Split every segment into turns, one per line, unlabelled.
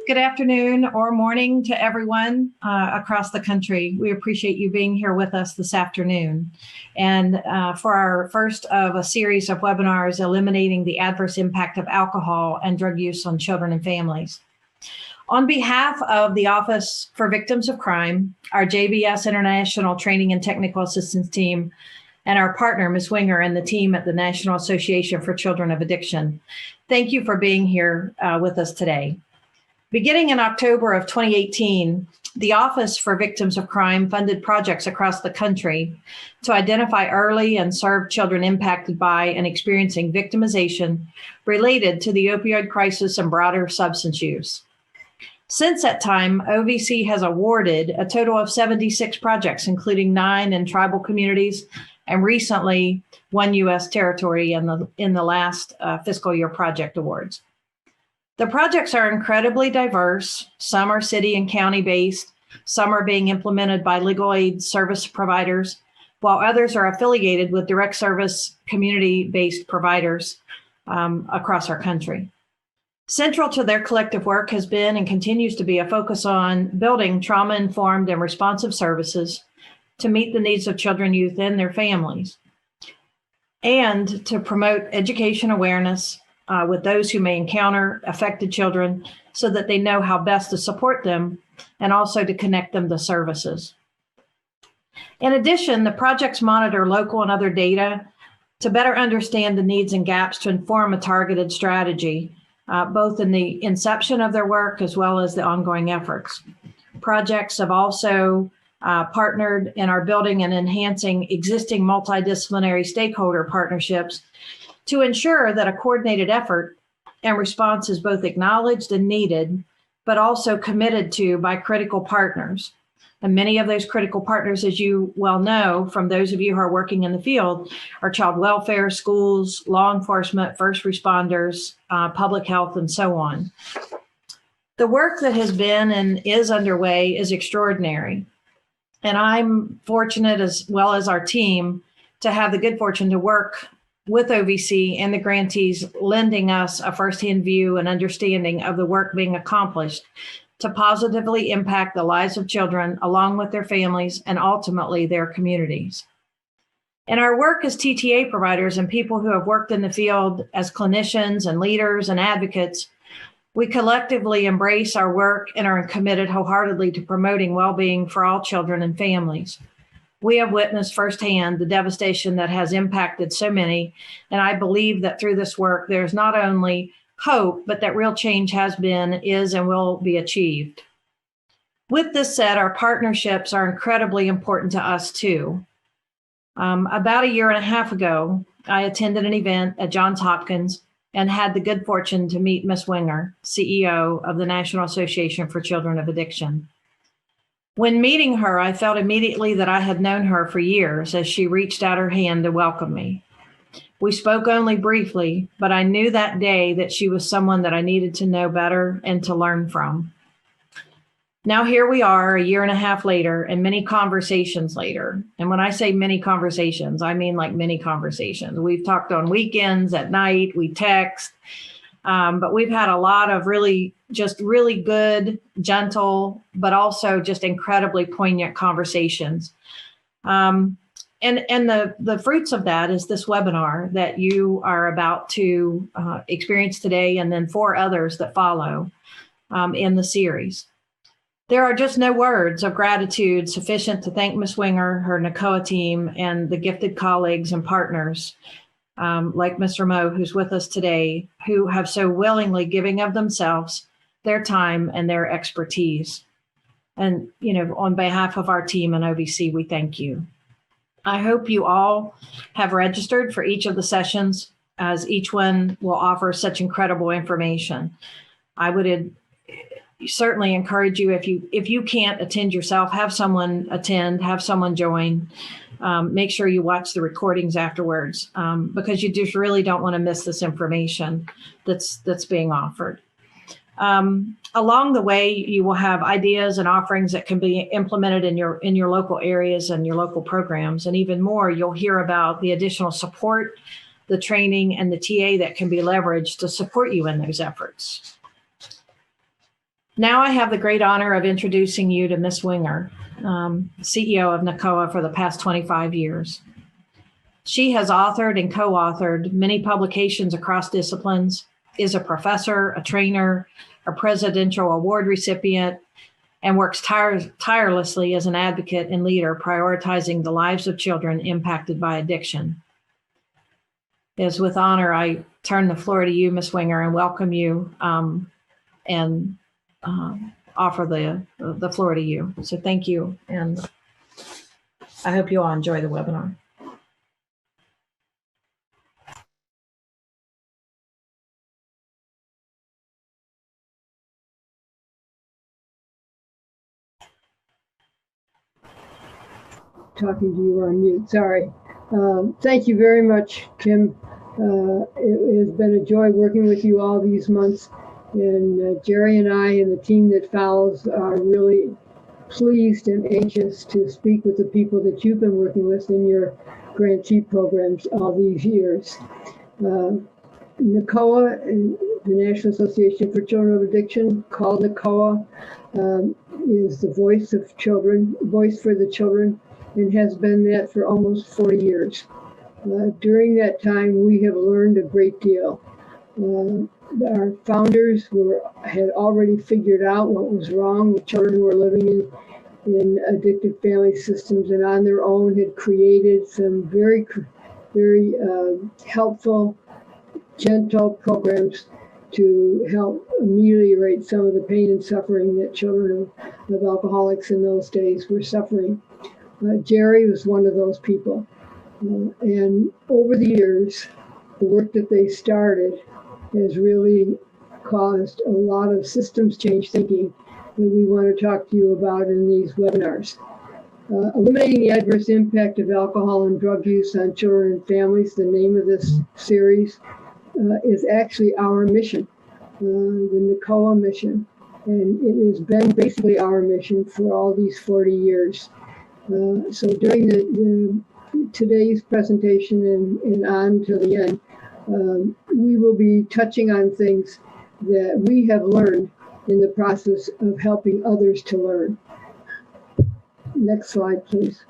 Good afternoon or morning to everyone across the country. We appreciate you being here with us this afternoon. And for our first of a series of webinars, Eliminating the Adverse Impact of Alcohol and Drug Use on Children and Families. On behalf of the Office for Victims of Crime, our JBS International Training and Technical Assistance Team, and our partner, Ms. Winger, and the team at the National Association for Children of Addiction, thank you for being here with us today. Beginning in October of 2018, the Office for Victims of Crime funded projects across the country to identify early and serve children impacted by and experiencing victimization related to the opioid crisis and broader substance use. Since that time, OVC has awarded a total of 76 projects, including 9 in tribal communities and recently 1 U.S. territory in the last fiscal year project awards. The projects are incredibly diverse. Some are city and county based. Some are being implemented by legal aid service providers, while others are affiliated with direct service community-based providers across our country. Central to their collective work has been and continues to be a focus on building trauma-informed and responsive services to meet the needs of children, youth, and their families, and to promote education awareness with those who may encounter affected children so that they know how best to support them and also to connect them to services. In addition, the projects monitor local and other data to better understand the needs and gaps to inform a targeted strategy, both in the inception of their work as well as the ongoing efforts. Projects have also partnered in our building and enhancing existing multidisciplinary stakeholder partnerships to ensure that a coordinated effort and response is both acknowledged and needed, but also committed to by critical partners. And many of those critical partners, as you well know, from those of you who are working in the field, are child welfare, schools, law enforcement, first responders, public health, and so on. The work that has been and is underway is extraordinary. And I'm fortunate, as well as our team, to have the good fortune to work with OVC and the grantees, lending us a firsthand view and understanding of the work being accomplished to positively impact the lives of children along with their families and ultimately their communities. In our work as TTA providers and people who have worked in the field as clinicians and leaders and advocates, we collectively embrace our work and are committed wholeheartedly to promoting well-being for all children and families. We have witnessed firsthand the devastation that has impacted so many, and I believe that through this work, there's not only hope, but that real change has been, is, and will be achieved. With this said, our partnerships are incredibly important to us too. About a year and a half ago, I attended an event at Johns Hopkins and had the good fortune to meet Ms. Winger, CEO of the National Association for Children of Addiction. When meeting her, I felt immediately that I had known her for years as she reached out her hand to welcome me. We spoke only briefly, but I knew that day that she was someone that I needed to know better and to learn from. Now here we are a year and a half later and many conversations later. And when I say many conversations, I mean like many conversations. We've talked on weekends, at night, we text, but we've had a lot of really good, gentle, but also just incredibly poignant conversations. And the fruits of that is this webinar that you are about to experience today, and then 4 others that follow in the series. There are just no words of gratitude sufficient to thank Ms. Winger, her NACOA team, and the gifted colleagues and partners like Ms. Rameau, who's with us today, who have so willingly given of themselves, their time, and their expertise. And, on behalf of our team and OVC, we thank you. I hope you all have registered for each of the sessions, as each one will offer such incredible information. I would certainly encourage you, if you can't attend yourself, have someone attend, have someone join. Make sure you watch the recordings afterwards, because you just really don't want to miss this information that's being offered. Along the way, you will have ideas and offerings that can be implemented in your local areas and your local programs. And even more, you'll hear about the additional support, the training, and the TA that can be leveraged to support you in those efforts. Now I have the great honor of introducing you to Ms. Winger, CEO of NACOA for the past 25 years. She has authored and co-authored many publications across disciplines, is a professor, a trainer, a presidential award recipient, and works tirelessly as an advocate and leader prioritizing the lives of children impacted by addiction. It is with honor I turn the floor to you, Ms. Winger, and welcome you and offer the floor to you. So thank you, and I hope you all enjoy the webinar.
Talking to you on mute, sorry. Thank you very much, Kim. It has been a joy working with you all these months. And Jerry and I and the team that follows are really pleased and anxious to speak with the people that you've been working with in your grantee programs all these years. NACOA, the National Association for Children of Addiction, called NACOA, is the voice of children, voice for the children, and has been that for almost 40 years. During that time, we have learned a great deal. Our founders had already figured out what was wrong with children who were living in addictive family systems, and on their own had created some very helpful, gentle programs to help ameliorate some of the pain and suffering that children of alcoholics in those days were suffering. Jerry was one of those people. And over the years, the work that they started has really caused a lot of systems change thinking that we want to talk to you about in these webinars. Eliminating the adverse impact of alcohol and drug use on children and families, the name of this series, is actually our mission, the NACOA mission. And it has been basically our mission for all these 40 years. So during today's presentation and on to the end, we will be touching on things that we have learned in the process of helping others to learn. Next slide, please.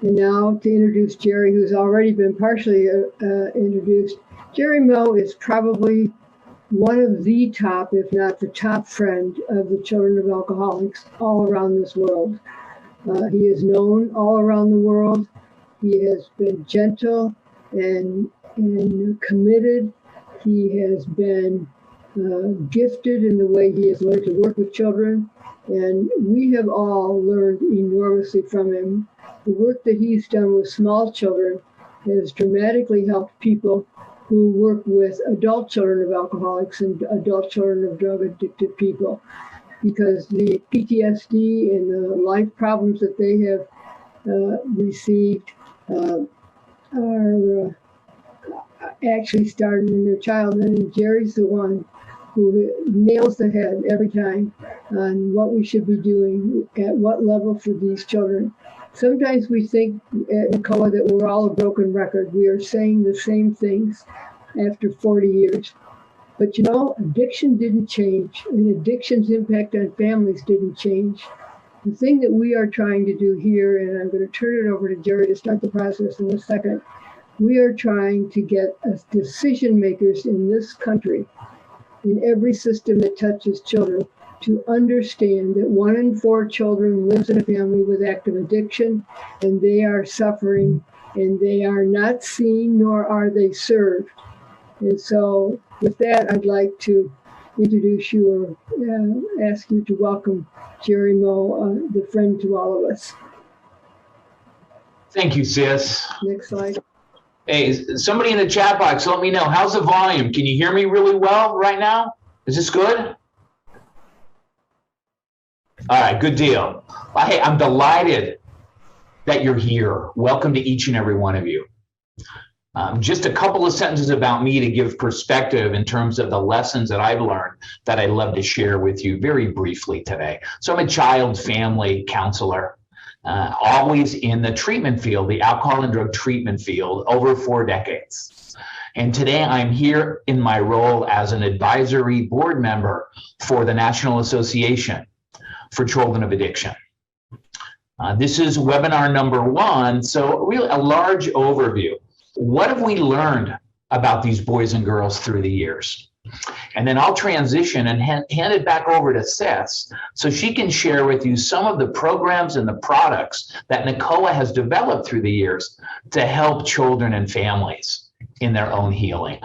And now to introduce Jerry, who's already been partially introduced. Jerry Moe is probably one of the top, if not the top friend of the children of alcoholics all around this world. He is known all around the world. He has been gentle and committed. He has been gifted in the way he has learned to work with children. And we have all learned enormously from him. The work that he's done with small children has dramatically helped people who work with adult children of alcoholics and adult children of drug addicted people, because the PTSD and the life problems that they have received are actually started in their childhood. And Jerry's the one who nails the head every time on what we should be doing at what level for these children. Sometimes we think at NACOA that we're all a broken record. We are saying the same things after 40 years. But you know, addiction didn't change, and addiction's impact on families didn't change. The thing that we are trying to do here, and I'm going to turn it over to Jerry to start the process in a second, we are trying to get decision makers in this country, in every system that touches children, to understand that 1 in 4 children lives in a family with active addiction, and they are suffering, and they are not seen, nor are they served. And so with that, I'd like to introduce you or ask you to welcome Jerry Moe, the friend to all of us.
Thank you, sis.
Next slide.
Hey, somebody in the chat box, let me know. How's the volume? Can you hear me really well right now? Is this good? All right, good deal. Well, hey, I'm delighted that you're here. Welcome to each and every one of you. Just a couple of sentences about me to give perspective in terms of the lessons that I've learned that I'd love to share with you very briefly today. So I'm a child family counselor, always in the treatment field, the alcohol and drug treatment field, over 4 decades. And today I'm here in my role as an advisory board member for the National Association for Children of Addiction. This is webinar number 1, so really a large overview. What have we learned about these boys and girls through the years? And then I'll transition and hand it back over to Seth so she can share with you some of the programs and the products that COA has developed through the years to help children and families in their own healing.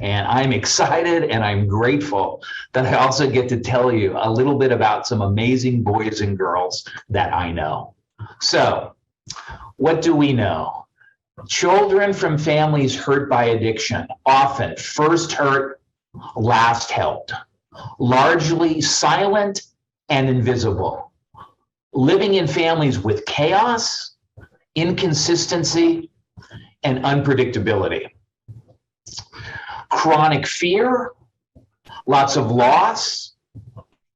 And I'm excited and I'm grateful that I also get to tell you a little bit about some amazing boys and girls that I know. So, what do we know? Children from families hurt by addiction often first hurt, last helped, largely silent and invisible, living in families with chaos, inconsistency, and unpredictability. Chronic fear, lots of loss,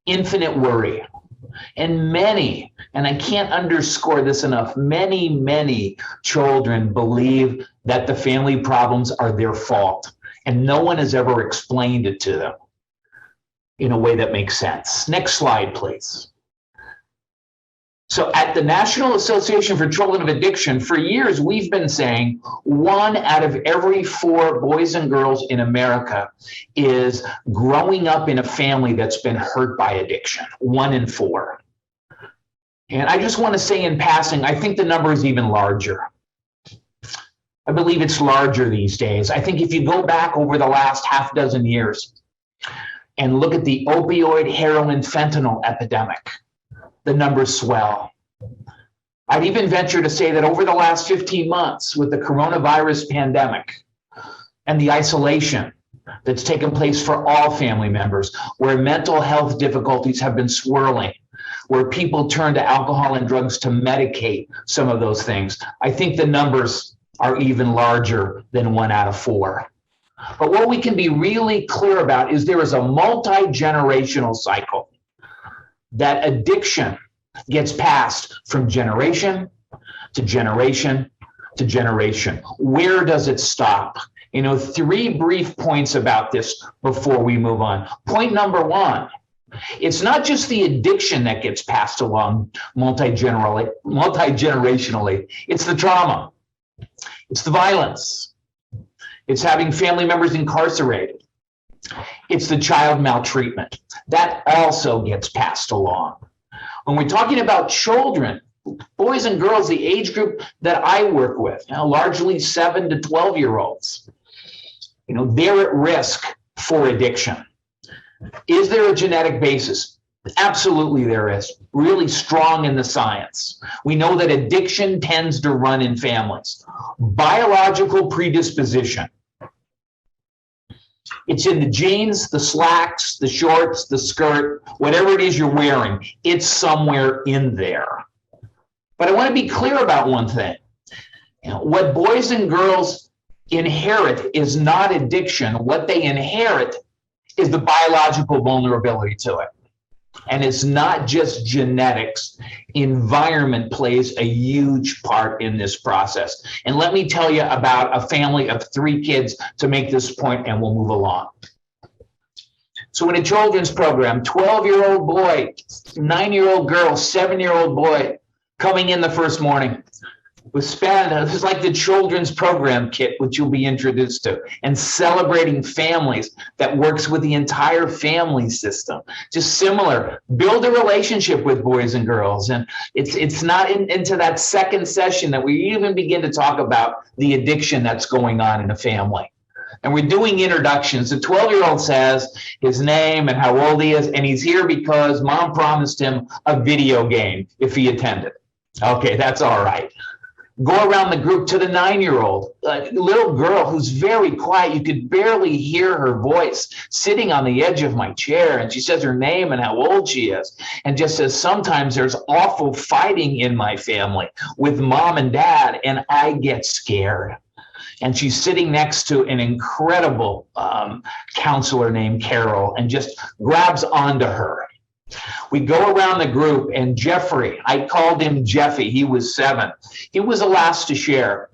infinite worry, and many, and I can't underscore this enough, many children believe that the family problems are their fault, and no one has ever explained it to them in a way that makes sense. Next slide, please. So at the National Association for Children of Addiction, for years, we've been saying 1 out of every 4 boys and girls in America is growing up in a family that's been hurt by addiction, 1 in 4. And I just want to say in passing, I think the number is even larger. I believe it's larger these days. I think if you go back over the last half dozen years and look at the opioid, heroin, fentanyl epidemic, the numbers swell. I'd even venture to say that over the last 15 months with the coronavirus pandemic and the isolation that's taken place for all family members, where mental health difficulties have been swirling, where people turn to alcohol and drugs to medicate some of those things, I think the numbers are even larger than 1 out of 4. But what we can be really clear about is there is a multi-generational cycle that addiction gets passed from generation to generation to generation. Where does it stop? 3 brief points about this before we move on. Point number 1, it's not just the addiction that gets passed along multi-generationally. It's the trauma. It's the violence. It's having family members incarcerated. It's the child maltreatment. That also gets passed along. When we're talking about children, boys and girls, the age group that I work with, largely 7 to 12-year-olds, they're at risk for addiction. Is there a genetic basis? Absolutely there is. Really strong in the science. We know that addiction tends to run in families. Biological predisposition. It's in the jeans, the slacks, the shorts, the skirt, whatever it is you're wearing, it's somewhere in there. But I want to be clear about one thing. What boys and girls inherit is not addiction. What they inherit is the biological vulnerability to it. And it's not just genetics. Environment plays a huge part in this process. And let me tell you about a family of 3 kids to make this point, and we'll move along. So in a children's program, 12-year-old boy, 9-year-old girl, 7-year-old boy coming in the first morning. This is like the children's program kit, which you'll be introduced to, and celebrating families that works with the entire family system. Just similar, build a relationship with boys and girls. And it's not into that second session that we even begin to talk about the addiction that's going on in a family. And we're doing introductions. The 12-year-old says his name and how old he is, and he's here because mom promised him a video game if he attended. Okay, that's all right. Go around the group to the 9-year-old, little girl who's very quiet. You could barely hear her voice sitting on the edge of my chair. And she says her name and how old she is. And just says, sometimes there's awful fighting in my family with mom and dad, and I get scared. And she's sitting next to an incredible counselor named Carol and just grabs onto her. We go around the group, and Jeffrey, I called him Jeffy, he was 7. He was the last to share.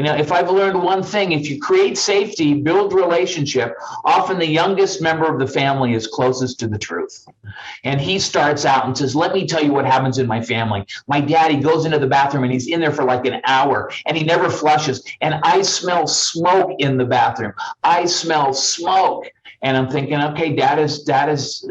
If I've learned one thing, if you create safety, build relationship, often the youngest member of the family is closest to the truth. And he starts out and says, let me tell you what happens in my family. My daddy goes into the bathroom and he's in there for like an hour and he never flushes. And I smell smoke in the bathroom. I smell smoke. And I'm thinking, okay, dad is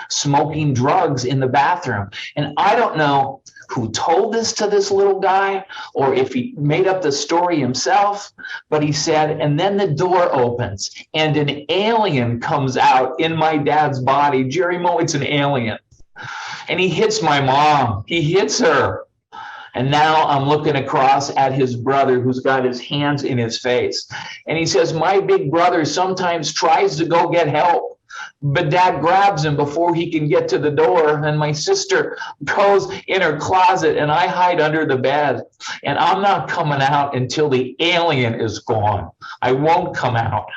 smoking drugs in the bathroom. And I don't know who told this to this little guy or if he made up the story himself, but he said, and then the door opens and an alien comes out in my dad's body. Jerry Moe, it's an alien. And he hits my mom. He hits her. And now I'm looking across at his brother who's got his hands in his face. And he says, my big brother sometimes tries to go get help, but dad grabs him before he can get to the door. And my sister goes in her closet and I hide under the bed. And I'm not coming out until the alien is gone. I won't come out.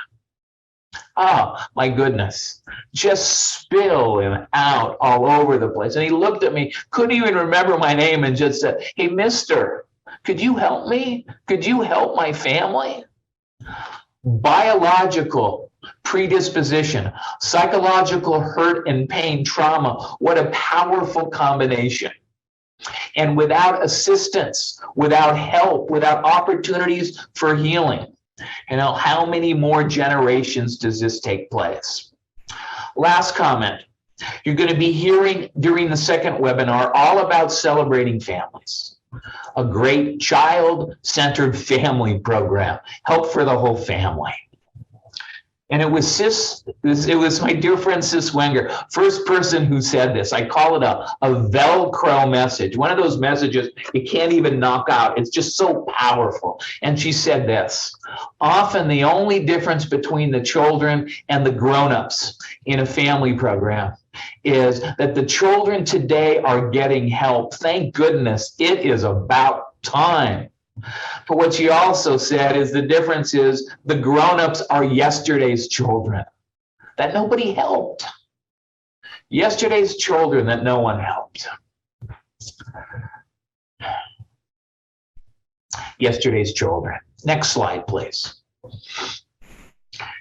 Oh, my goodness, just spilling out all over the place. And he looked at me, couldn't even remember my name, and just said, hey, mister, could you help me? Could you help my family? Biological predisposition, psychological hurt and pain, trauma. What a powerful combination. And without assistance, without help, without opportunities for healing, how many more generations does this take place? Last comment. You're going to be hearing during the second webinar all about celebrating families. A great child-centered family program. Help for the whole family. And it was my dear friend Sis Wenger, first person who said this. I call it a Velcro message. One of those messages you can't even knock out. It's just so powerful. And she said this, often the only difference between the children and the grown-ups in a family program is that the children today are getting help. Thank goodness, it is about time. But what she also said is the difference is the grown-ups are yesterday's children that nobody helped. Yesterday's children that no one helped. Yesterday's children. Next slide, please.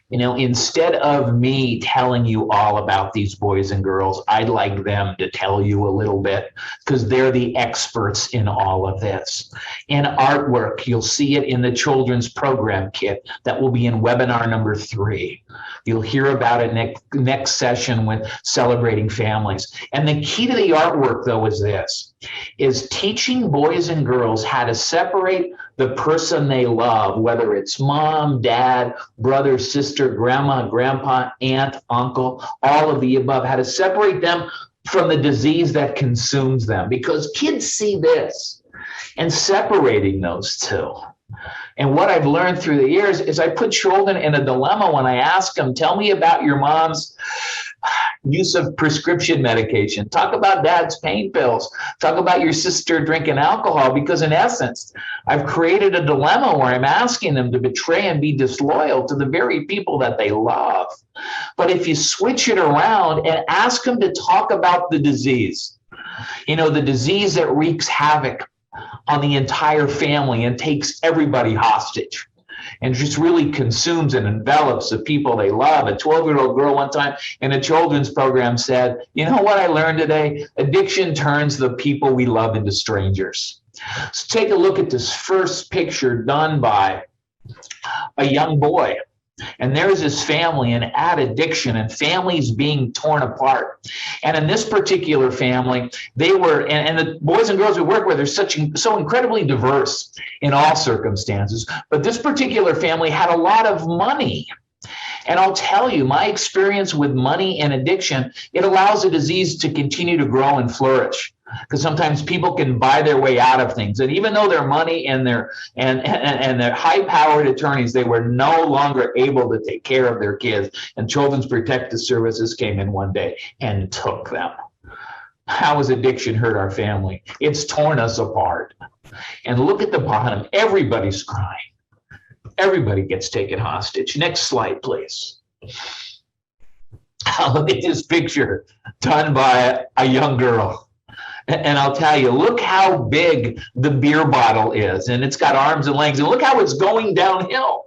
Instead of me telling you all about these boys and girls, I'd like them to tell you a little bit because they're the experts in all of this. In artwork, you'll see it in the children's program kit that will be in webinar number 3. You'll hear about it next session with Celebrating Families. And the key to the artwork, though, is teaching boys and girls how to separate the person they love, whether it's mom, dad, brother, sister, grandma, grandpa, aunt, uncle, all of the above, how to separate them from the disease that consumes them. Because kids see this and separating those two. And what I've learned through the years is I put children in a dilemma when I ask them, tell me about your mom's use of prescription medication. Talk about dad's pain pills. Talk about your sister drinking alcohol, because in essence, I've created a dilemma where I'm asking them to betray and be disloyal to the very people that they love. But if you switch it around and ask them to talk about the disease, the disease that wreaks havoc on the entire family and takes everybody hostage and just really consumes and envelops the people they love. A 12-year-old girl one time in a children's program said, you know what I learned today? Addiction turns the people we love into strangers. So take a look at this first picture done by a young boy. And there's his family and addiction and families being torn apart. And in this particular family, they were, and the boys and girls we work with are so incredibly diverse in all circumstances. But this particular family had a lot of money. And I'll tell you, my experience with money and addiction, it allows a disease to continue to grow and flourish. Because sometimes people can buy their way out of things. And even though their money and their high-powered attorneys, they were no longer able to take care of their kids. And Children's Protective Services came in one day and took them. How has addiction hurt our family? It's torn us apart. And look at the bottom. Everybody's crying. Everybody gets taken hostage. Next slide, please. Look at this picture done by a young girl. And I'll tell you, look how big the beer bottle is, and it's got arms and legs, and look how it's going downhill.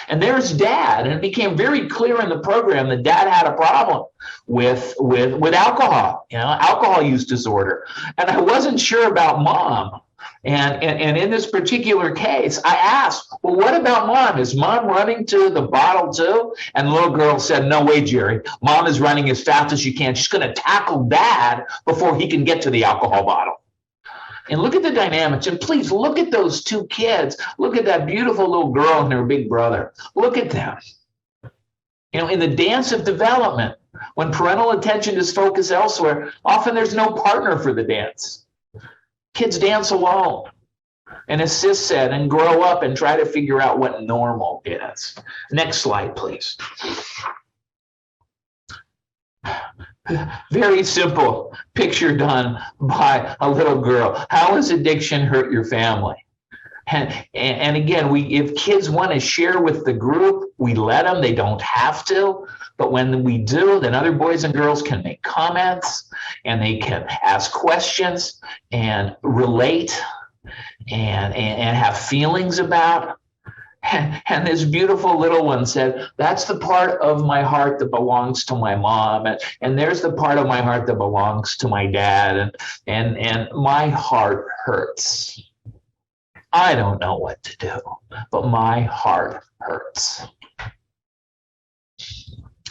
And there's Dad, and it became very clear in the program that Dad had a problem with alcohol, alcohol use disorder. And I wasn't sure about Mom. And in this particular case, I asked, well, what about Mom? Is Mom running to the bottle too? And the little girl said, no way, Jerry. Mom is running as fast as she can. She's going to tackle Dad before he can get to the alcohol bottle. And look at the dynamics. And please look at those two kids. Look at that beautiful little girl and her big brother. Look at them. In the dance of development, when parental attention is focused elsewhere, often there's no partner for the dance. Kids dance alone. And as Sis said, and grow up and try to figure out what normal is. Next slide, please. Very simple picture done by a little girl. How has addiction hurt your family? And again, if kids want to share with the group, we let them. They don't have to. But when we do, then other boys and girls can make comments, and they can ask questions and relate and have feelings about. And this beautiful little one said, that's the part of my heart that belongs to my mom. And there's the part of my heart that belongs to my dad. And my heart hurts. I don't know what to do, but my heart hurts.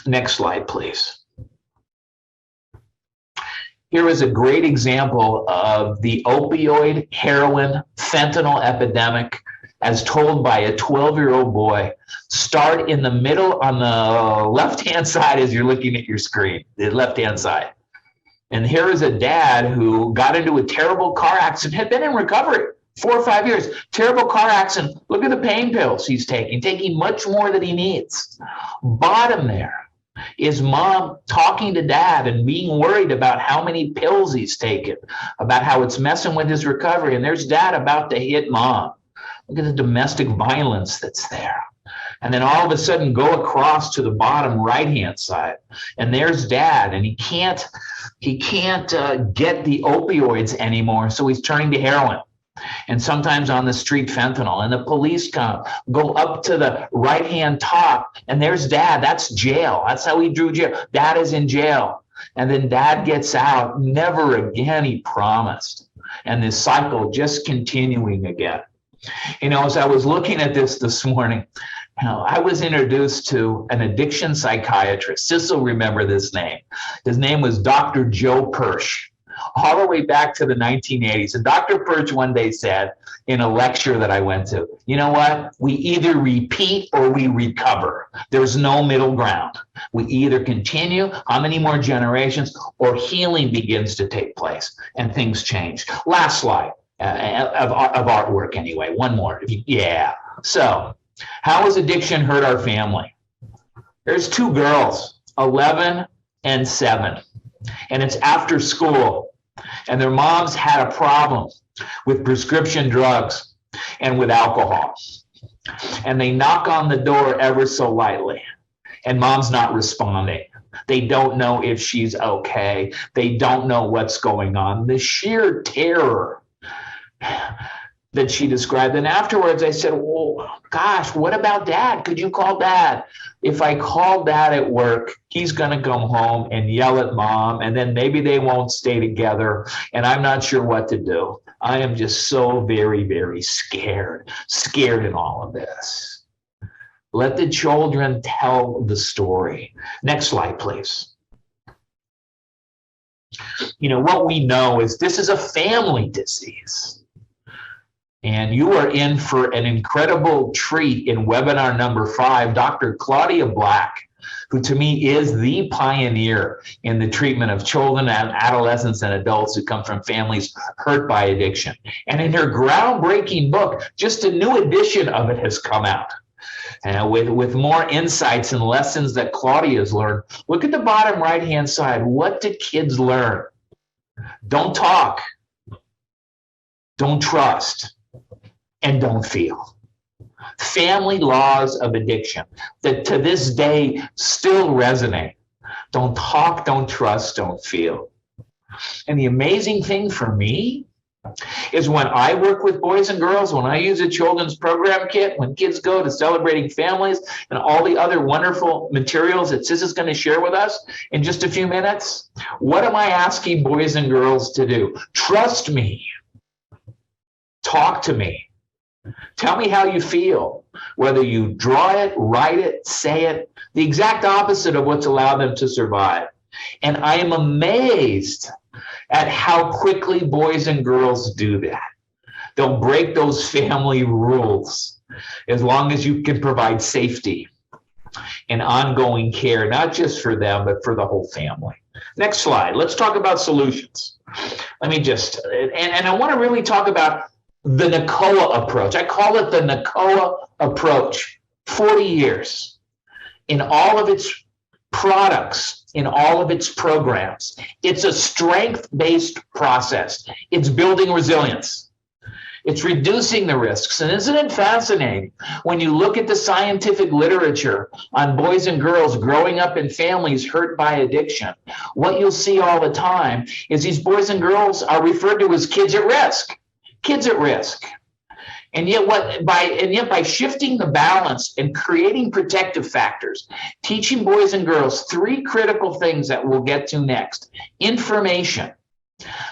Next slide, please. Here is a great example of the opioid, heroin, fentanyl epidemic as told by a 12-year-old boy. Start in the middle on the left-hand side as you're looking at your screen, the left-hand side. And here is a dad who got into a terrible car accident, had been in recovery 4 or 5 years. Terrible car accident. Look at the pain pills he's taking much more than he needs. Bottom there is Mom talking to Dad and being worried about how many pills he's taken, about how it's messing with his recovery. And there's Dad about to hit Mom. Look at the domestic violence that's there. And then all of a sudden go across to the bottom right-hand side. And there's Dad, and he can't get the opioids anymore, so he's turning to heroin. And sometimes on the street, fentanyl. And the police come, go up to the right-hand top, and there's Dad. That's jail. That's how he drew jail. Dad is in jail. And then Dad gets out. Never again, he promised. And this cycle just continuing again. As I was looking at this morning, I was introduced to an addiction psychiatrist. Sis will remember this name. His name was Dr. Joe Persh, all the way back to the 1980s. And Dr. Perch one day said in a lecture that I went to, you know what? We either repeat or we recover. There's no middle ground. We either continue, how many more generations, or healing begins to take place and things change. Last slide of artwork anyway. One more. Yeah. So how has addiction hurt our family? There's two girls, 11 and 7. And it's after school, and their moms had a problem with prescription drugs and with alcohol. And they knock on the door ever so lightly, and Mom's not responding. They don't know if she's okay. They don't know what's going on. The sheer terror that she described. And afterwards I said, well, gosh, what about Dad? Could you call Dad? If I call Dad at work, he's going to come home and yell at Mom, and then maybe they won't stay together, and I'm not sure what to do. I am just so very, very scared in all of this. Let the children tell the story. Next slide, please. What we know is this is a family disease. And you are in for an incredible treat in webinar number 5, Dr. Claudia Black, who to me is the pioneer in the treatment of children and adolescents and adults who come from families hurt by addiction. And in her groundbreaking book, just a new edition of it has come out. With more insights and lessons that Claudia has learned. Look at the bottom right-hand side. What do kids learn? Don't talk. Don't trust. And don't feel. Family laws of addiction that to this day still resonate. Don't talk, don't trust, don't feel. And the amazing thing for me is when I work with boys and girls, when I use a children's program kit, when kids go to Celebrating Families and all the other wonderful materials that Sis is going to share with us in just a few minutes, what am I asking boys and girls to do? Trust me. Talk to me. Tell me how you feel, whether you draw it, write it, say it, the exact opposite of what's allowed them to survive. And I am amazed at how quickly boys and girls do that. They'll break those family rules as long as you can provide safety and ongoing care, not just for them, but for the whole family. Next slide. Let's talk about solutions. Let me just, and I want to really talk about the NCOA approach. I call it the NCOA approach. 40 years in all of its products, in all of its programs. It's a strength-based process. It's building resilience. It's reducing the risks. And isn't it fascinating when you look at the scientific literature on boys and girls growing up in families hurt by addiction? What you'll see all the time is these boys and girls are referred to as kids at risk. Kids at risk. And yet by shifting the balance and creating protective factors, teaching boys and girls three critical things that we'll get to next: information,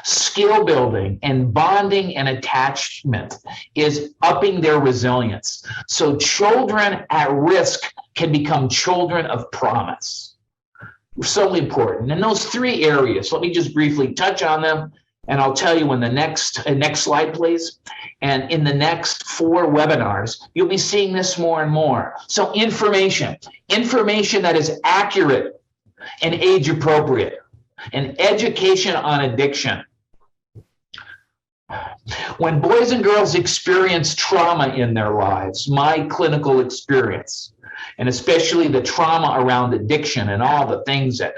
skill building, and bonding and attachment is upping their resilience. So children at risk can become children of promise. So important. And those three areas, let me just briefly touch on them. And I'll tell you in the next slide, please. And in the next 4 webinars, you'll be seeing this more and more. So information that is accurate and age appropriate, and education on addiction. When boys and girls experience trauma in their lives, my clinical experience, and especially the trauma around addiction and all the things that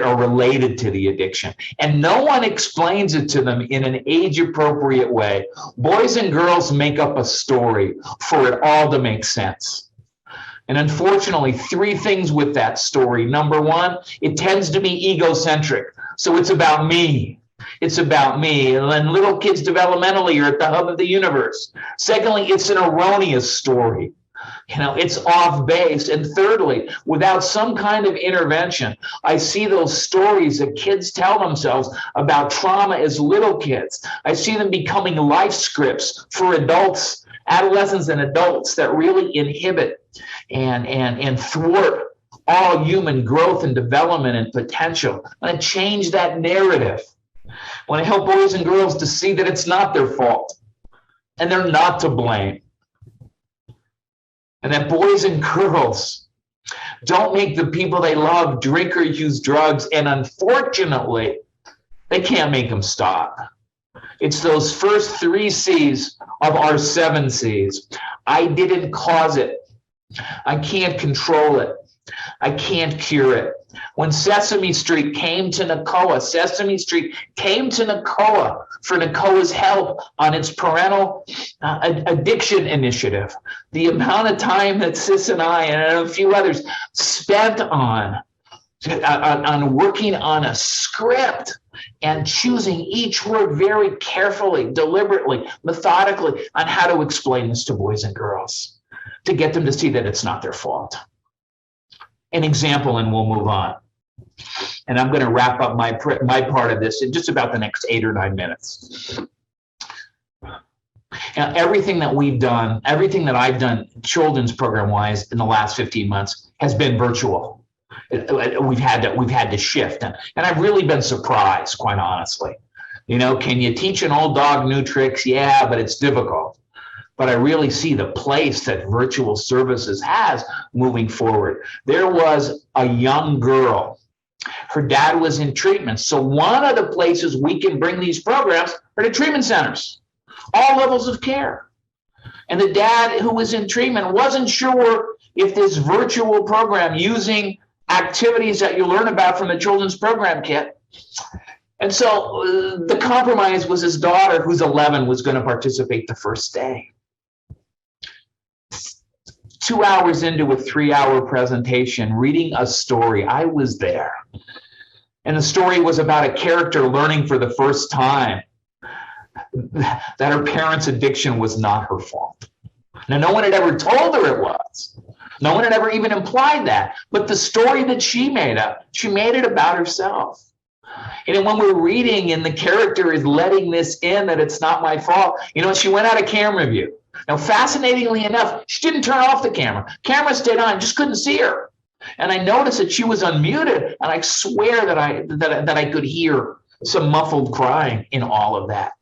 are related to the addiction, and no one explains it to them in an age-appropriate way, boys and girls make up a story for it all to make sense. And unfortunately, 3 things with that story. Number 1, it tends to be egocentric. So it's about me. It's about me. And then little kids developmentally are at the hub of the universe. Secondly, it's an erroneous story. It's off base. And thirdly, without some kind of intervention, I see those stories that kids tell themselves about trauma as little kids. I see them becoming life scripts for adults, adolescents and adults, that really inhibit and thwart all human growth and development and potential. I want to change that narrative. I want to help boys and girls to see that it's not their fault and they're not to blame. And that boys and girls don't make the people they love drink or use drugs. And unfortunately, they can't make them stop. It's those first 3 C's of our 7 C's. I didn't cause it. I can't control it. I can't cure it. When Sesame Street came to NCOA, Sesame Street came to NCOA for NCOA's help on its parental addiction initiative. The amount of time that Sis and I and a few others spent on working on a script and choosing each word very carefully, deliberately, methodically on how to explain this to boys and girls, to get them to see that it's not their fault. An example, and we'll move on. And I'm going to wrap up my part of this in just about the next 8 or 9 minutes. Now, everything that I've done children's program-wise in the last 15 months has been virtual. We've had to shift, and I've really been surprised, quite honestly. Can you teach an old dog new tricks? Yeah, but it's difficult. But I really see the place that virtual services has moving forward. There was a young girl. Her dad was in treatment. So one of the places we can bring these programs are to treatment centers, all levels of care. And the dad who was in treatment wasn't sure if this virtual program, using activities that you learn about from the children's program kit. And so the compromise was his daughter, who's 11, was going to participate the first day. 2 hours into a 3-hour presentation, reading a story, I was there. And the story was about a character learning for the first time that her parents' addiction was not her fault. Now, no one had ever told her it was. No one had ever even implied that. But the story that she made up, she made it about herself. And when we're reading and the character is letting this in, that it's not my fault, she went out of camera view. Now, fascinatingly enough, she didn't turn off the camera. Camera stayed on, just couldn't see her. And I noticed that she was unmuted, and I swear that I could hear some muffled crying in all of that.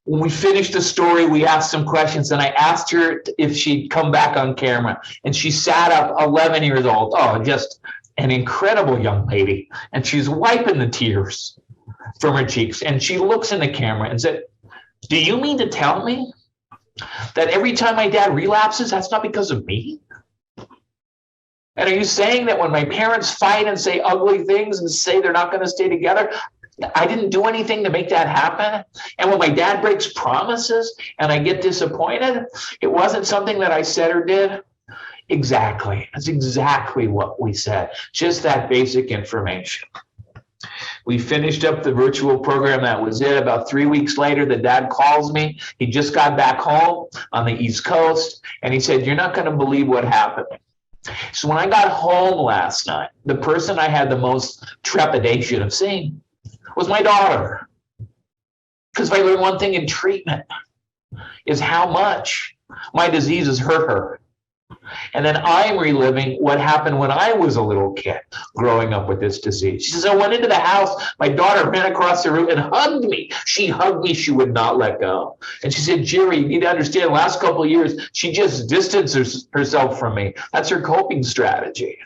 When we finished the story, we asked some questions, and I asked her if she'd come back on camera. And she sat up, 11 years old. Oh, just an incredible young lady. And she's wiping the tears from her cheeks. And she looks in the camera and said, "Do you mean to tell me that every time my dad relapses, that's not because of me? And are you saying that when my parents fight and say ugly things and say they're not going to stay together, I didn't do anything to make that happen? And when my dad breaks promises and I get disappointed, it wasn't something that I said or did?" Exactly. That's exactly what we said. Just that basic information. We finished up the virtual program. That was it. About 3 weeks later, the dad calls me. He just got back home on the East Coast, and he said, "You're not going to believe what happened." So when I got home last night, the person I had the most trepidation of seeing was my daughter. Because if I learned one thing in treatment, is how much my diseases hurt her. And then I'm reliving what happened when I was a little kid growing up with this disease. She says, "I went into the house. My daughter ran across the room and hugged me. She hugged me. She would not let go. And she said, 'Jerry, you need to understand, the last couple of years, she just distanced herself from me. That's her coping strategy.'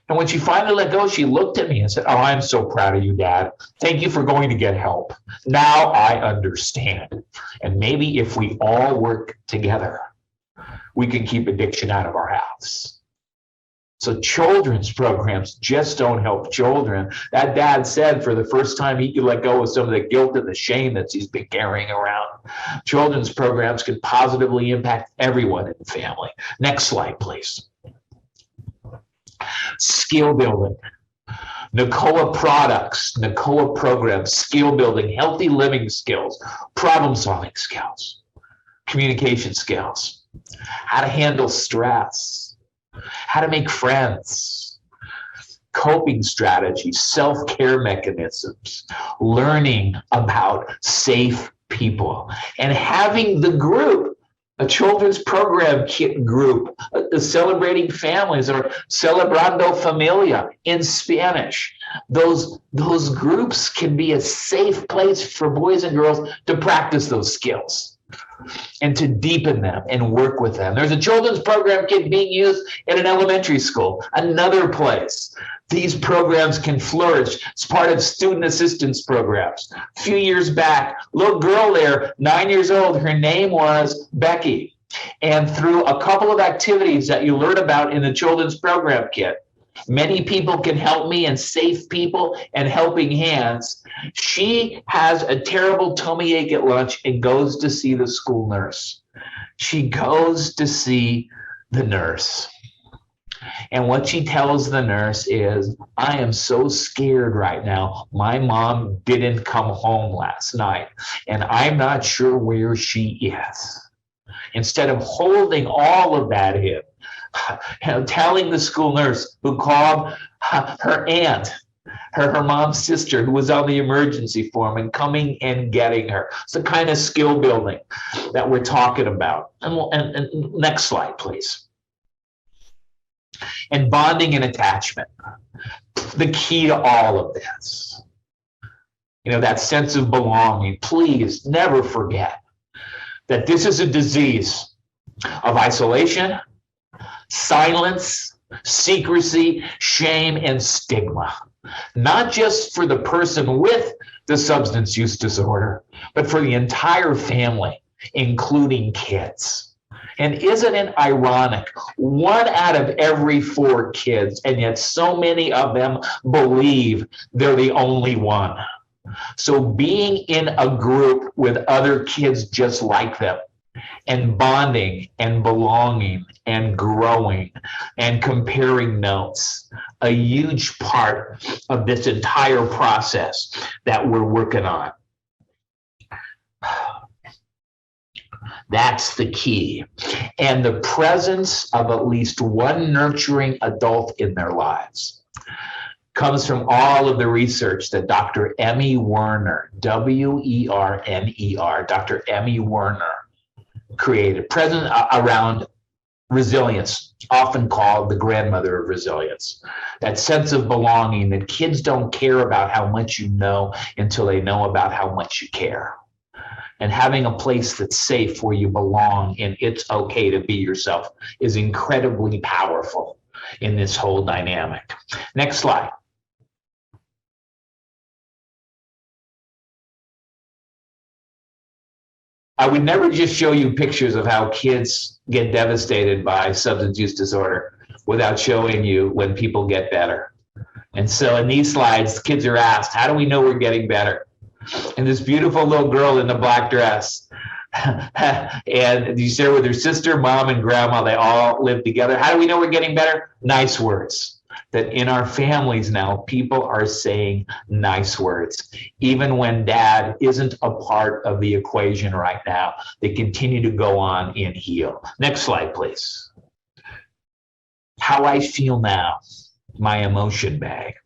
And when she finally let go, she looked at me and said, 'Oh, I'm so proud of you, Dad. Thank you for going to get help. Now I understand. And maybe if we all work together, we can keep addiction out of our house.'" So children's programs just don't help children. That dad said for the first time he could let go of some of the guilt and the shame that he's been carrying around. Children's programs can positively impact everyone in the family. Next slide, please. Skill building. NACOA products, NACOA programs, skill building, healthy living skills, problem solving skills, communication skills, how to handle stress, how to make friends, coping strategies, self-care mechanisms, learning about safe people, and having the group, a children's program kit group, celebrating families, or Celebrando Familia in Spanish. Those groups can be a safe place for boys and girls to practice those skills and to deepen them and work with them. There's a children's program kit being used in an elementary school, another place. These programs can flourish as part of student assistance programs. A few years back, little girl there, 9 years old, her name was Becky. And through a couple of activities that you learn about in the children's program kit, many people can help me, and safe people and helping hands. She has a terrible tummy ache at lunch and goes to see the school nurse. She goes to see the nurse. And what she tells the nurse is, "I am so scared right now. My mom didn't come home last night, and I'm not sure where she is." Instead of holding all of that in, telling the school nurse, who called her aunt, her mom's sister, who was on the emergency form, and coming and getting her. It's the kind of skill building that we're talking about. And next slide, please. And bonding and attachment, the key to all of this. That sense of belonging. Please never forget that this is a disease of isolation, silence, secrecy, shame, and stigma. Not just for the person with the substance use disorder, but for the entire family, including kids. And isn't it ironic? 1 out of every 4 kids, and yet so many of them believe they're the only one. So being in a group with other kids just like them and bonding and belonging and growing and comparing notes. A huge part of this entire process that we're working on. That's the key. And the presence of at least one nurturing adult in their lives comes from all of the research that Dr. Emmy Werner, W-E-R-N-E-R, Dr. Emmy Werner created. Present around resilience, often called the grandmother of resilience. That sense of belonging, that kids don't care about how much you know until they know about how much you care. And having a place that's safe where you belong and it's okay to be yourself is incredibly powerful in this whole dynamic. Next slide. I would never just show you pictures of how kids get devastated by substance use disorder without showing you when people get better. And so in these slides, kids are asked, how do we know we're getting better? And this beautiful little girl in the black dress, and you share with her sister, mom, and grandma, they all live together. How do we know we're getting better? Nice words. That in our families now, people are saying nice words. Even when dad isn't a part of the equation right now, they continue to go on and heal. Next slide, please. How I feel now, my emotion bag.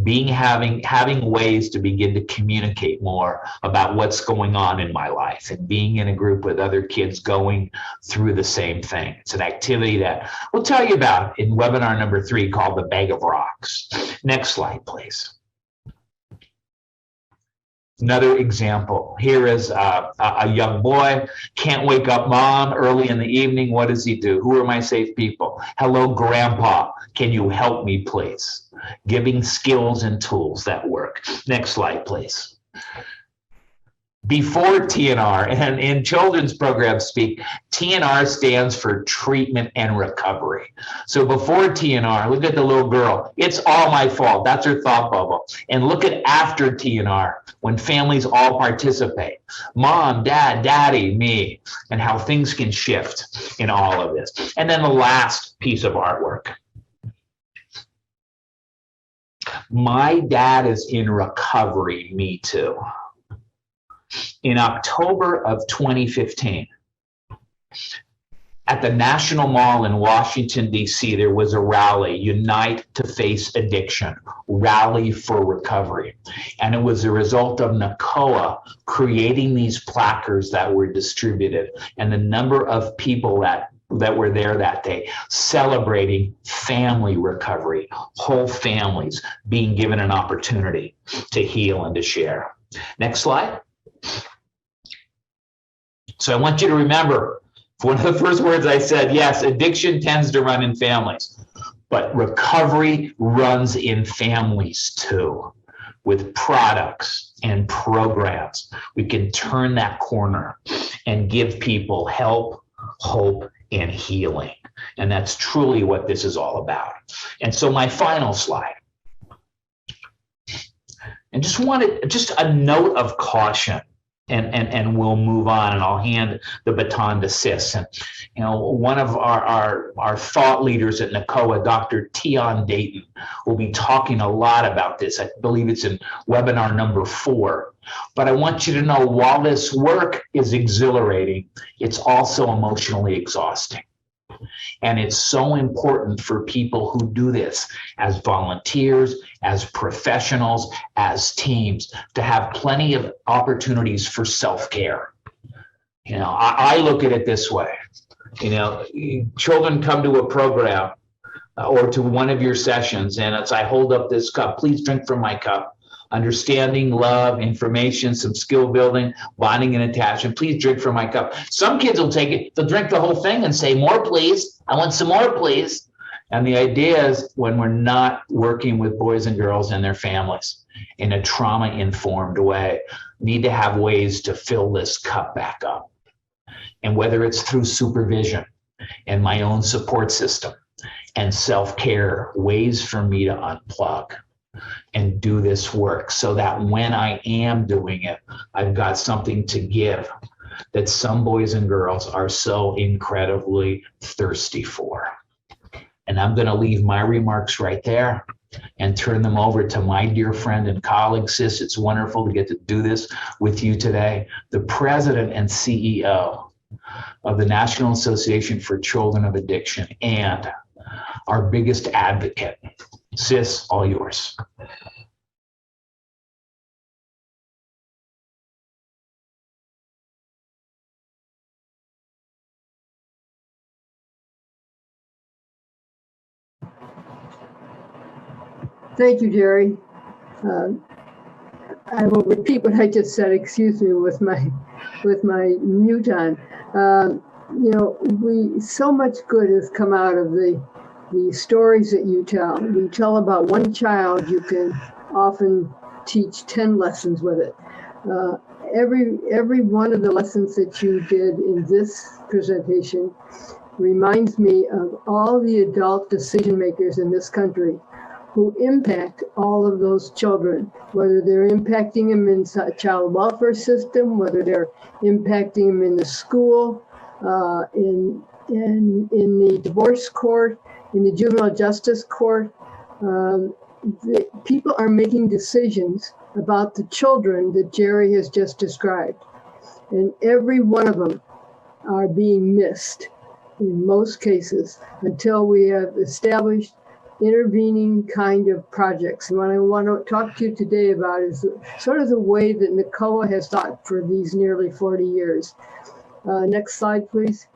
Having ways to begin to communicate more about what's going on in my life and being in a group with other kids going through the same thing. It's an activity that we'll tell you about in webinar number 3 called the Bag of Rocks. Next slide, please. Another example. Here is a young boy, can't wake up mom early in the evening. What does he do? Who are my safe people? Hello, grandpa. Can you help me, please? Giving skills and tools that work. Next slide, please. Before TNR, and in children's programs speak, TNR stands for treatment and recovery. So before TNR, look at the little girl. It's all my fault. That's her thought bubble. And look at after TNR, when families all participate. Mom, dad, daddy, me, and how things can shift in all of this. And then the last piece of artwork. My dad is in recovery, me too. In October of 2015, at the National Mall in Washington, D.C., there was a rally, Unite to Face Addiction, Rally for Recovery. And it was a result of COA creating these placards that were distributed, and the number of people that were there that day celebrating family recovery, whole families being given an opportunity to heal and to share. Next slide. So I want you to remember, one of the first words I said, yes, addiction tends to run in families, but recovery runs in families too. With products and programs, we can turn that corner and give people help, hope, and healing. And that's truly what this is all about. And so my final slide. And just a note of caution. And we'll move on, and I'll hand the baton to Sis. And one of our thought leaders at NACOA, Dr. Tion Dayton, will be talking a lot about this. I believe it's in webinar number 4. But I want you to know, while this work is exhilarating, it's also emotionally exhausting. And it's so important for people who do this as volunteers, as professionals, as teams, to have plenty of opportunities for self-care. I look at it this way. Children come to a program or to one of your sessions, and it's, I hold up this cup, please drink from my cup. Understanding, love, information, some skill building, bonding and attachment. Please drink from my cup. Some kids will take it, they'll drink the whole thing and say, more, please. I want some more, please. And the idea is, when we're not working with boys and girls and their families in a trauma-informed way, need to have ways to fill this cup back up. And whether it's through supervision and my own support system and self-care, ways for me to unplug and do this work, so that when I am doing it, I've got something to give that some boys and girls are so incredibly thirsty for. And I'm going to leave my remarks right there and turn them over to my dear friend and colleague, Sis. It's wonderful to get to do this with you today, the president and CEO of the National Association for Children of Addiction and our biggest advocate. Sis, all yours.
Thank you, Jerry. I will repeat what I just said. Excuse me with my mute on. So much good has come out of the stories that you tell. You tell about one child, you can often teach 10 lessons with it. Every one of the lessons that you did in this presentation reminds me of all the adult decision makers in this country who impact all of those children, whether they're impacting them in the child welfare system, whether they're impacting them in the school, in the divorce court, in the juvenile justice court. The people are making decisions about the children that Jerry has just described. And every one of them are being missed in most cases until we have established intervening kind of projects. And what I want to talk to you today about is sort of the way that COA has thought for these nearly 40 years. Next slide, please.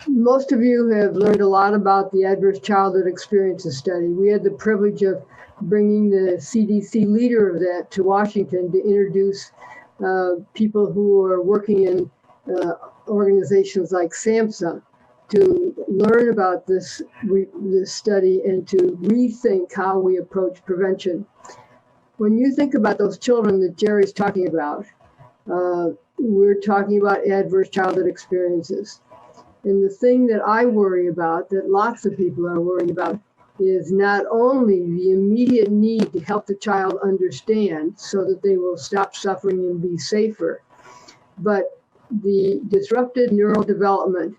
Most of you have learned a lot about the Adverse Childhood Experiences Study. We had the privilege of bringing the CDC leader of that to Washington to introduce people who are working in organizations like SAMHSA to learn about this study and to rethink how we approach prevention. When you think about those children that Jerry's talking about, we're talking about adverse childhood experiences. And the thing that I worry about, that lots of people are worried about, is not only the immediate need to help the child understand so that they will stop suffering and be safer, but the disrupted neural development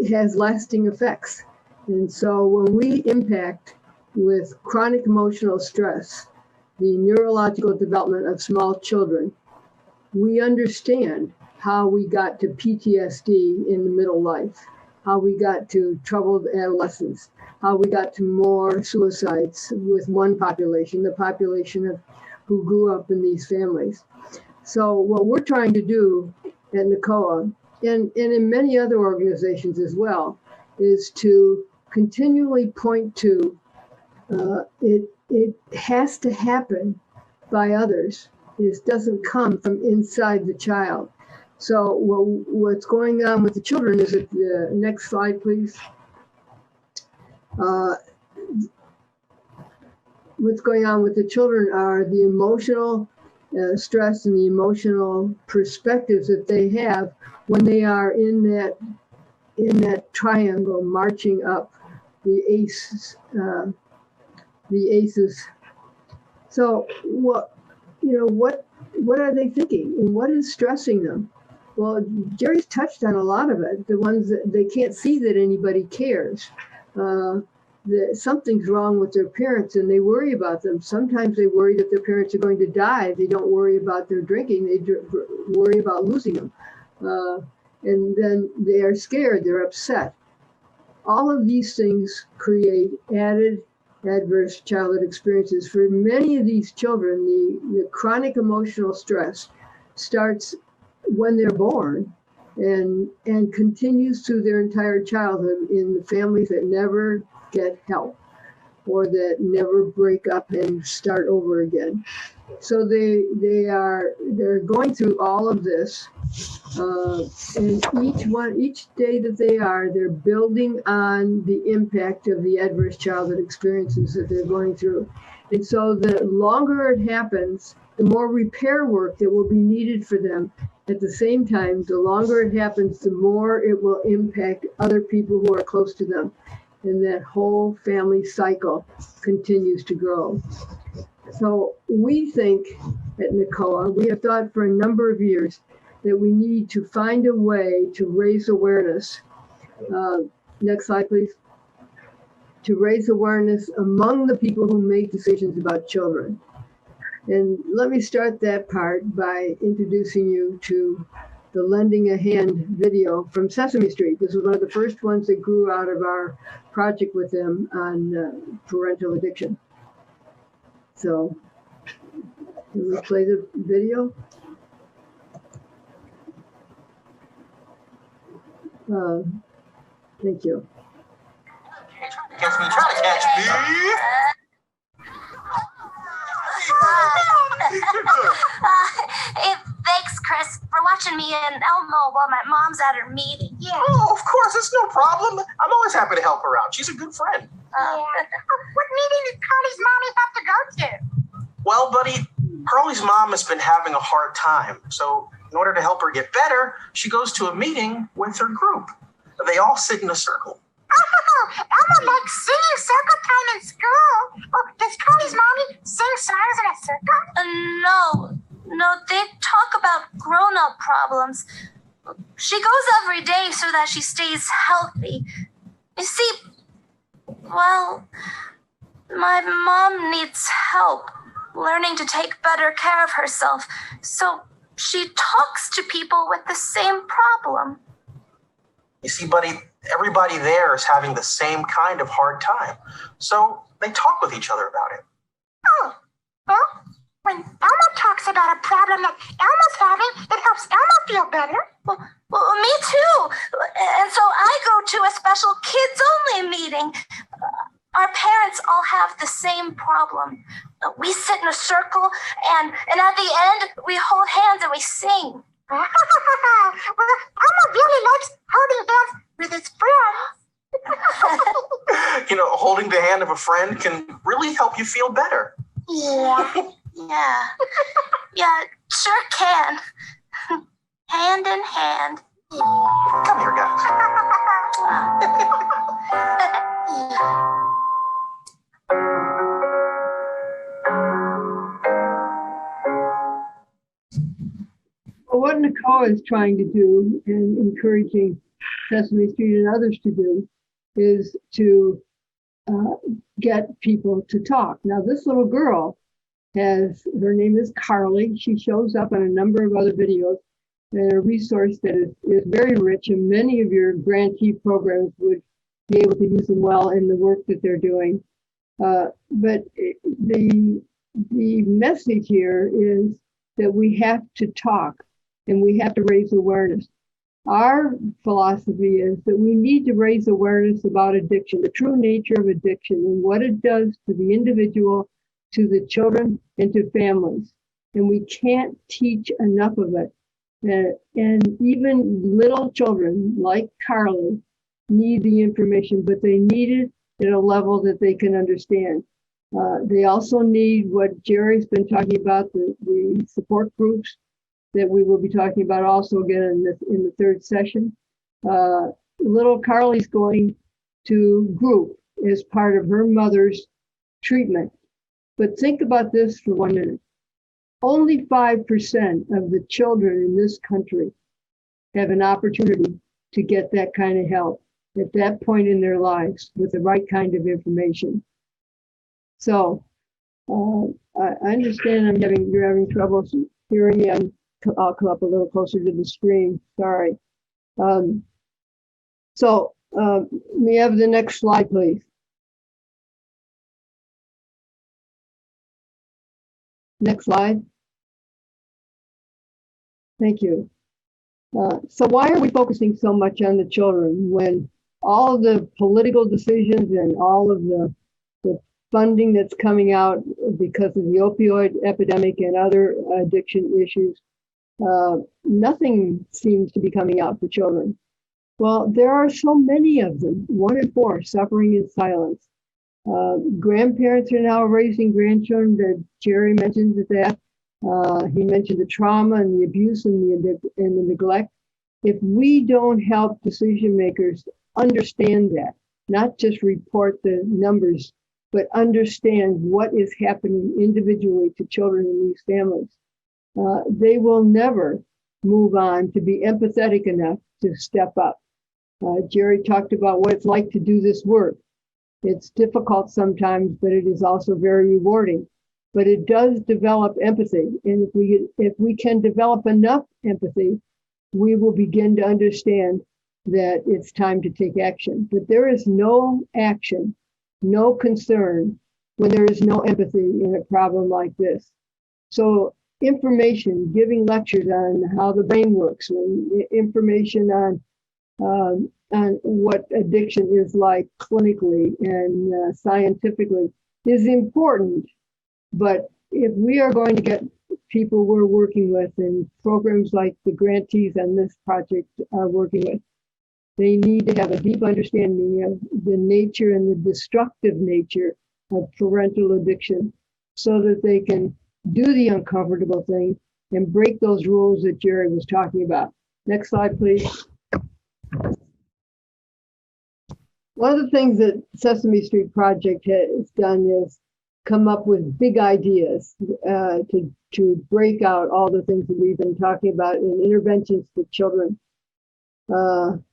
has lasting effects. And so when we impact with chronic emotional stress the neurological development of small children, we understand how we got to PTSD in the middle life, how we got to troubled adolescence, how we got to more suicides with one population, the population of who grew up in these families. So what we're trying to do at COA, and in many other organizations as well, is to continually point to it has to happen by others. It doesn't come from inside the child. So what's going on with the children is that the next slide, please. What's going on with the children are the emotional stress and the emotional perspectives that they have when they are in that triangle marching up the ACEs. So what are they thinking and what is stressing them? Well, Jerry's touched on a lot of it. The ones that they can't see that anybody cares. That something's wrong with their parents and they worry about them. Sometimes they worry that their parents are going to die. They don't worry about their drinking. They worry about losing them. And then they are scared. They're upset. All of these things create added adverse childhood experiences. For many of these children, the chronic emotional stress starts when they're born and continues through their entire childhood in the families that never get help or that never break up and start over again. So they're going through all of this, and each day that they're building on the impact of the adverse childhood experiences that they're going through. And so the longer it happens, the more repair work that will be needed for them. At the same time, the longer it happens, the more it will impact other people who are close to them. And that whole family cycle continues to grow. So we think at NCOA, we have thought for a number of years that we need to find a way to raise awareness. Next slide, please. To raise awareness among the people who make decisions about children. And let me start that part by introducing you to the Lending a Hand video from Sesame Street. This was one of the first ones that grew out of our project with them on parental addiction. So, can we play the video? Thank you.
Catch me, try to catch me.
Thanks, Chris, for watching me and Elmo while my mom's at her meeting.
Yeah. Oh, of course, it's no problem. I'm always happy to help her out. She's a good friend.
What meeting did Carly's mommy have to go to?
Well, buddy, Carly's mom has been having a hard time. So in order to help her get better, she goes to a meeting with her group. They all sit in a circle.
Oh, Elmo likes singing circle time in school. Oh, does Carly's mommy sing songs in a circle? No, they talk about grown-up problems. She goes every day so that she stays healthy. You see, well, my mom needs help learning to take better care of herself, so she talks to people with the same problem.
You see, buddy, everybody there is having the same kind of hard time. So they talk with each other about it.
Oh, well, when Elmo talks about a problem that Elmo's having, it helps Elmo feel better. Well, me too. And so I go to a special kids-only meeting. Our parents all have the same problem. We sit in a circle, and at the end, we hold hands and we sing. Well, Elmo really likes holding hands with his friends.
You know, holding the hand of a friend can really help you feel better.
Yeah, sure can. Hand in hand.
Come here, guys.
Well, what NCOA is trying to do and encouraging Sesame Street and others to do is to get people to talk. Now, this little girl her name is Carly. She shows up on a number of other videos and a resource that is very rich, and many of your grantee programs would be able to use them well in the work that they're doing. But the message here is that we have to talk and we have to raise awareness. Our philosophy is that we need to raise awareness about addiction, the true nature of addiction and what it does to the individual, to the children, and to families. And we can't teach enough of it. And even little children like Carly need the information, but they need it at a level that they can understand. They also need what Jerry's been talking about, the support groups that we will be talking about also again in the third session. Little Carly's going to group as part of her mother's treatment. But think about this for 1 minute. Only 5% of the children in this country have an opportunity to get that kind of help at that point in their lives with the right kind of information. So I understand you're having trouble hearing me. I'll come up a little closer to the screen. Sorry. So may I have the next slide, please? Next slide. Thank you. So why are we focusing so much on the children when all of the political decisions and all of the funding that's coming out because of the opioid epidemic and other addiction issues, nothing seems to be coming out for children? Well, there are so many of them, 1 in 4 suffering in silence. Grandparents are now raising grandchildren. That Jerry mentioned that. He mentioned the trauma and the abuse and the neglect. If we don't help decision makers understand that, not just report the numbers but understand what is happening individually to children in these families. They will never move on to be empathetic enough to step up. Jerry talked about what it's like to do this work. It's difficult sometimes, but it is also very rewarding. But it does develop empathy. And if we can develop enough empathy, we will begin to understand that it's time to take action. But there is no action, no concern when there is no empathy in a problem like this. So information, giving lectures on how the brain works, and information on what addiction is like clinically and scientifically is important. But if we are going to get people we're working with and programs like the grantees on this project are working with, they need to have a deep understanding of the nature and the destructive nature of parental addiction so that they can do the uncomfortable thing and break those rules that Jerry was talking about. Next slide, please. One of the things that Sesame Street Project has done is come up with big ideas to break out all the things that we've been talking about in interventions for children. So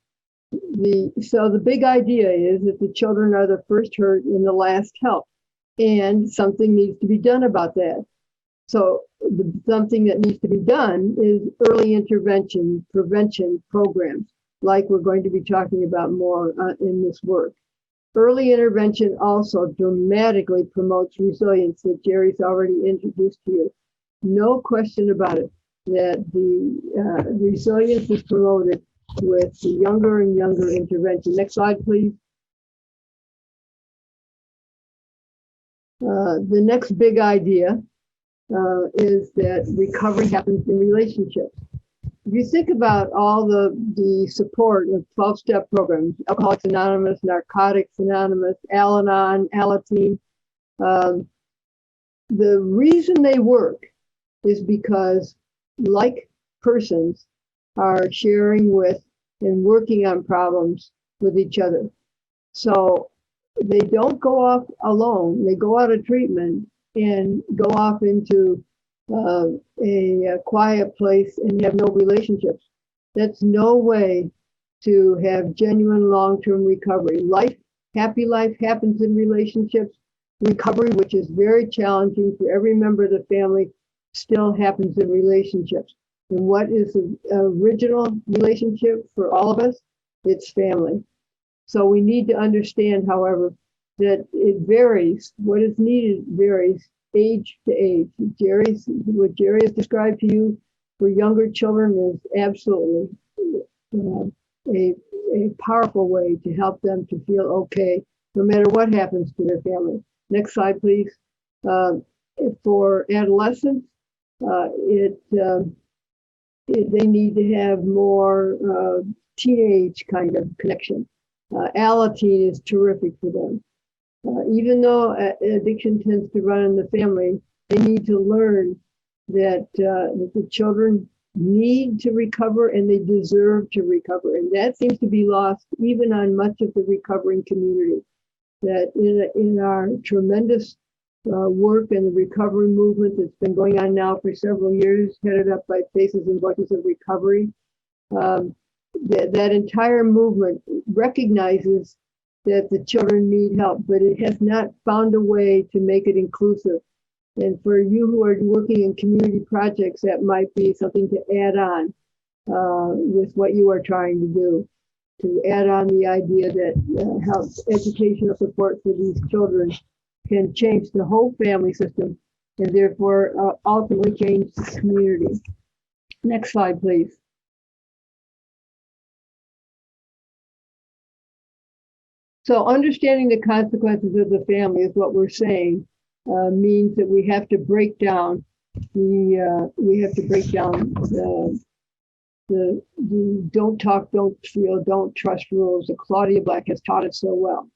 the big idea is that the children are the first hurt and the last help, and something needs to be done about that. So something that needs to be done is early intervention, prevention programs, like we're going to be talking about more in this work. Early intervention also dramatically promotes resilience that Jerry's already introduced to you. No question about it that the resilience is promoted with the younger and younger intervention. Next slide, please. The next big idea is that recovery happens in relationships. If you think about all the support of 12-step programs, Alcoholics Anonymous, Narcotics Anonymous, Al-Anon, Alateen, the reason they work is because like persons are sharing with and working on problems with each other. So they don't go off alone. They go out of treatment and go off into a quiet place and have no relationships. That's no way to have genuine long-term recovery. Happy life happens in relationships. Recovery, which is very challenging for every member of the family, still happens in relationships. And what is the original relationship for all of us? It's family. So we need to understand, however, that it varies. What is needed varies age to age. What Jerry has described to you for younger children is absolutely a powerful way to help them to feel okay, no matter what happens to their family. Next slide, please. For adolescents, they need to have more teenage kind of connection. Alateen is terrific for them. Even though addiction tends to run in the family, they need to learn that the children need to recover and they deserve to recover. And that seems to be lost even on much of the recovering community. That in our tremendous work in the recovery movement that's been going on now for several years, headed up by Faces and Voices of Recovery, that entire movement recognizes that the children need help, but it has not found a way to make it inclusive. And for you who are working in community projects, that might be something to add on with what you are trying to do, to add on the idea that help educational support for these children can change the whole family system and therefore ultimately change the community. Next slide, please. So understanding the consequences of the family is what we're saying means that we have to break down the don't talk, don't feel, don't trust rules that Claudia Black has taught us so well.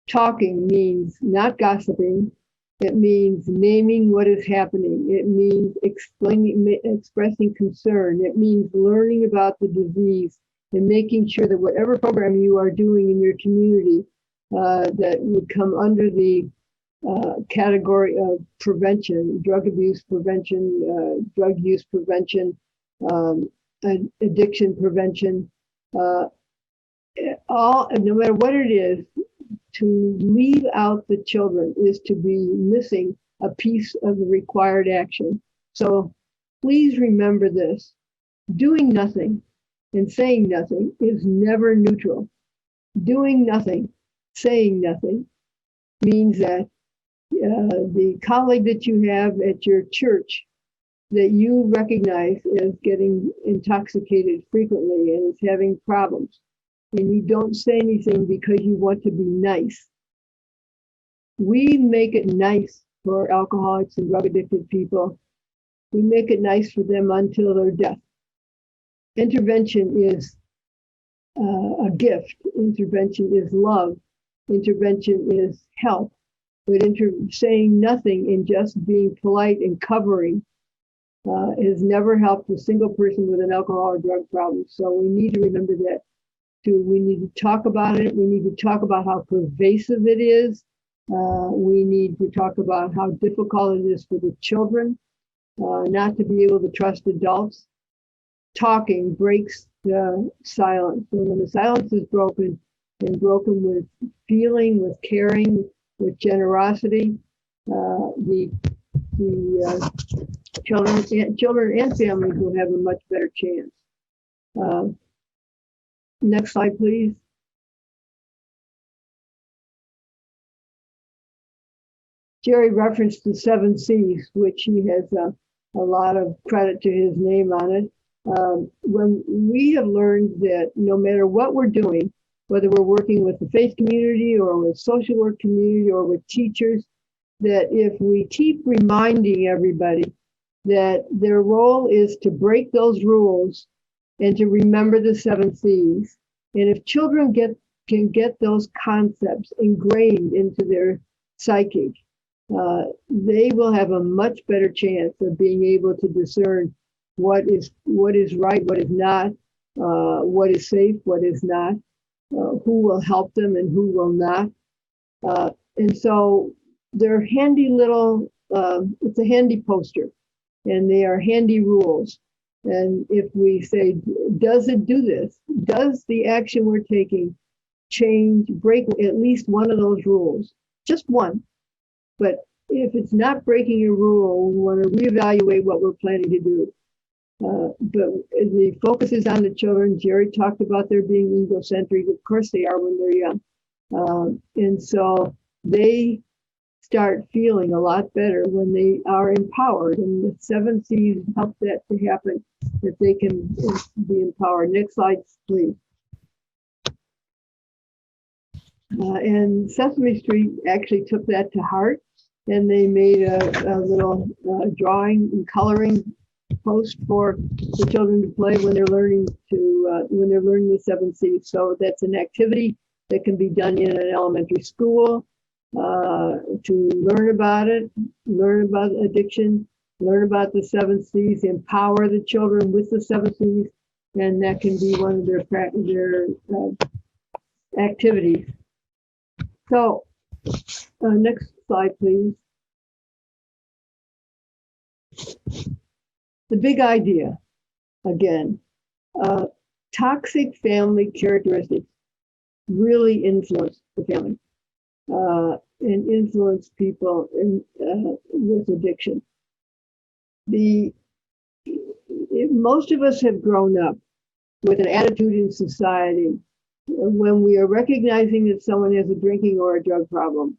Talking means not gossiping. It means naming what is happening. It means expressing concern. It means learning about the disease and making sure that whatever program you are doing in your community that would come under the category of prevention, drug abuse prevention, drug use prevention, addiction prevention, all, no matter what it is, to leave out the children is to be missing a piece of the required action. So please remember this. Doing nothing and saying nothing is never neutral. Doing nothing, saying nothing means that the colleague that you have at your church that you recognize as getting intoxicated frequently and is having problems, and you don't say anything because you want to be nice. We make it nice for alcoholics and drug addicted people. We make it nice for them until their death. Intervention is a gift. Intervention is love. Intervention is help. But saying nothing and just being polite and covering has never helped a single person with an alcohol or drug problem. So we need to remember that too. We need to talk about it. We need to talk about how pervasive it is. We need to talk about how difficult it is for the children not to be able to trust adults. Talking breaks the silence. So when the silence is broken, and broken with feeling, with caring, with generosity, the children and families will have a much better chance. Next slide, please. Jerry referenced the 7 C's, which he has a lot of credit to his name on it. When we have learned that no matter what we're doing, whether we're working with the faith community or with social work community or with teachers, that if we keep reminding everybody that their role is to break those rules and to remember the 7 C's, and if children can get those concepts ingrained into their psyche, they will have a much better chance of being able to discern what is right, what is not, what is safe, what is not, who will help them and who will not. And so they're handy little, it's a handy poster, and they are handy rules. And if we say, does it do this? Does the action we're taking break at least one of those rules? Just one. But if it's not breaking a rule, we want to reevaluate what we're planning to do. But the focus is on the children. Jerry talked about their being egocentric. Of course they are when they're young. And so they start feeling a lot better when they are empowered. And the 7 C's help that to happen, that they can be empowered. Next slide, please. And Sesame Street actually took that to heart, and they made a little drawing and coloring post for the children to play when they're learning the 7 C's. So that's an activity that can be done in an elementary school to learn about it, learn about addiction, learn about the 7 C's, empower the children with the 7 C's, and that can be one of their activities. So next slide, please. The big idea, again, toxic family characteristics really influence the family and influence people with addiction. Most of us have grown up with an attitude in society when we are recognizing that someone has a drinking or a drug problem,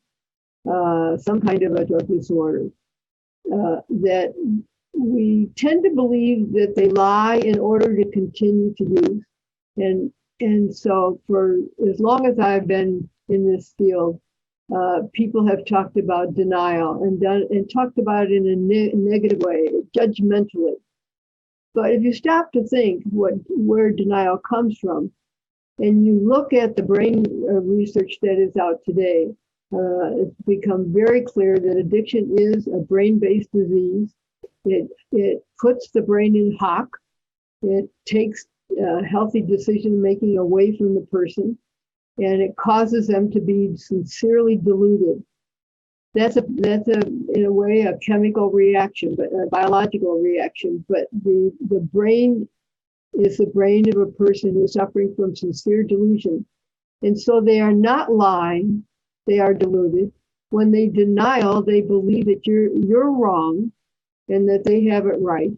some kind of a drug disorder, that we tend to believe that they lie in order to continue to use. And so for as long as I've been in this field, people have talked about denial and talked about it in a negative way, judgmentally. But if you stop to think where denial comes from, and you look at the brain research that is out today, it's become very clear that addiction is a brain-based disease. It puts the brain in hock. It takes healthy decision-making away from the person. and it causes them to be sincerely deluded. That's in a way a chemical reaction, but a biological reaction. But the brain is the brain of a person who is suffering from sincere delusion, and so they are not lying; they are deluded. When they denial, they believe that you're wrong, and that they have it right.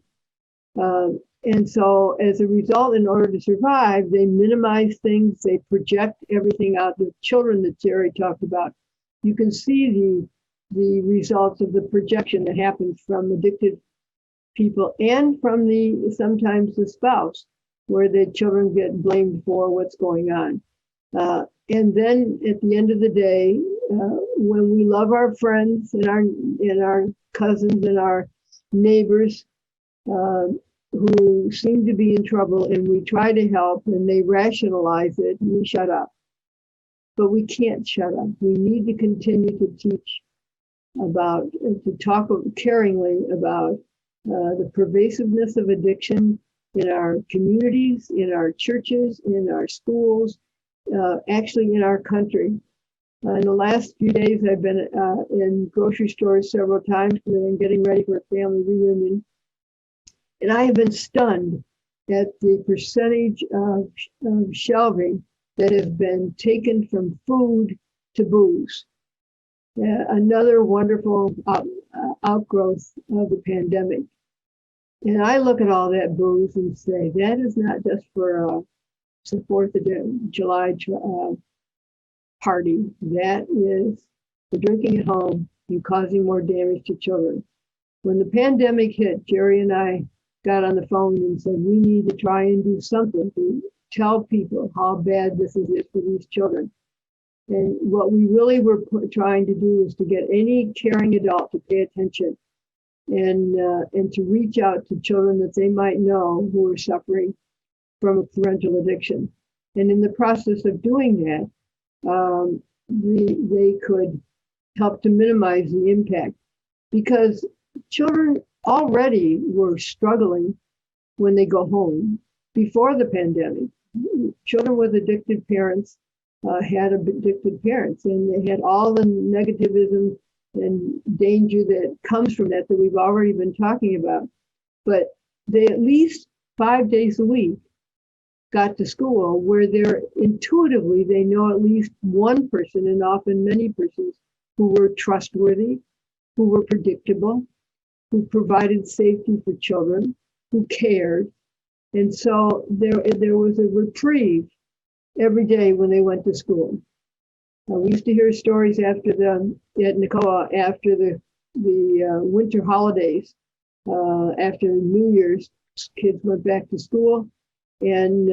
And so, as a result, in order to survive, they minimize things. They project everything out. The children that Jerry talked about, you can see the results of the projection that happens from addicted people and from sometimes the spouse, where the children get blamed for what's going on. And then at the end of the day, when we love our friends and our cousins and our neighbors who seem to be in trouble, and we try to help and they rationalize it, we shut up. But we can't shut up. We need to continue to teach about, to talk caringly about the pervasiveness of addiction in our communities, in our churches, in our schools, actually in our country. In the last few days, I've been in grocery stores several times because I'm getting ready for a family reunion. And I have been stunned at the percentage of shelving that has been taken from food to booze. Another wonderful outgrowth of the pandemic. And I look at all that booze and say, that is not just for the 4th of July party. That is for drinking at home and causing more damage to children. When the pandemic hit, Jerry and I got on the phone and said, we need to try and do something to tell people how bad this is for these children. And what we really were trying to do is to get any caring adult to pay attention and to reach out to children that they might know who are suffering from a parental addiction. And in the process of doing that, they could help to minimize the impact, because children already were struggling when they go home before the pandemic. Children with addicted parents had addicted parents, and they had all the negativism and danger that comes from that we've already been talking about. But they at least 5 days a week got to school where they're intuitively, they know at least one person, and often many persons, who were trustworthy, who were predictable, who provided safety for children, who cared. And so there was a reprieve every day when they went to school. We used to hear stories at NCOA after the winter holidays, after New Year's, kids went back to school, and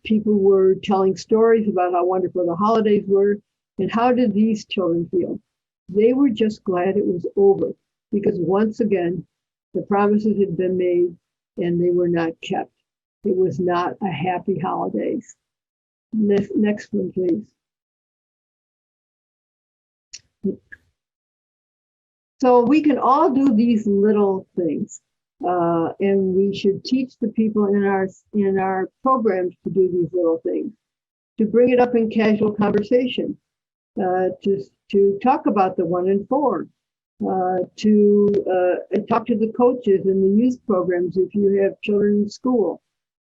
people were telling stories about how wonderful the holidays were. And how did these children feel? They were just glad it was over, because once again, the promises had been made and they were not kept. It was not a happy holidays. Next one, please. So we can all do these little things, and we should teach the people in our programs to do these little things, to bring it up in casual conversation, to talk about the 1 and 4, to talk to the coaches in the youth programs if you have children in school,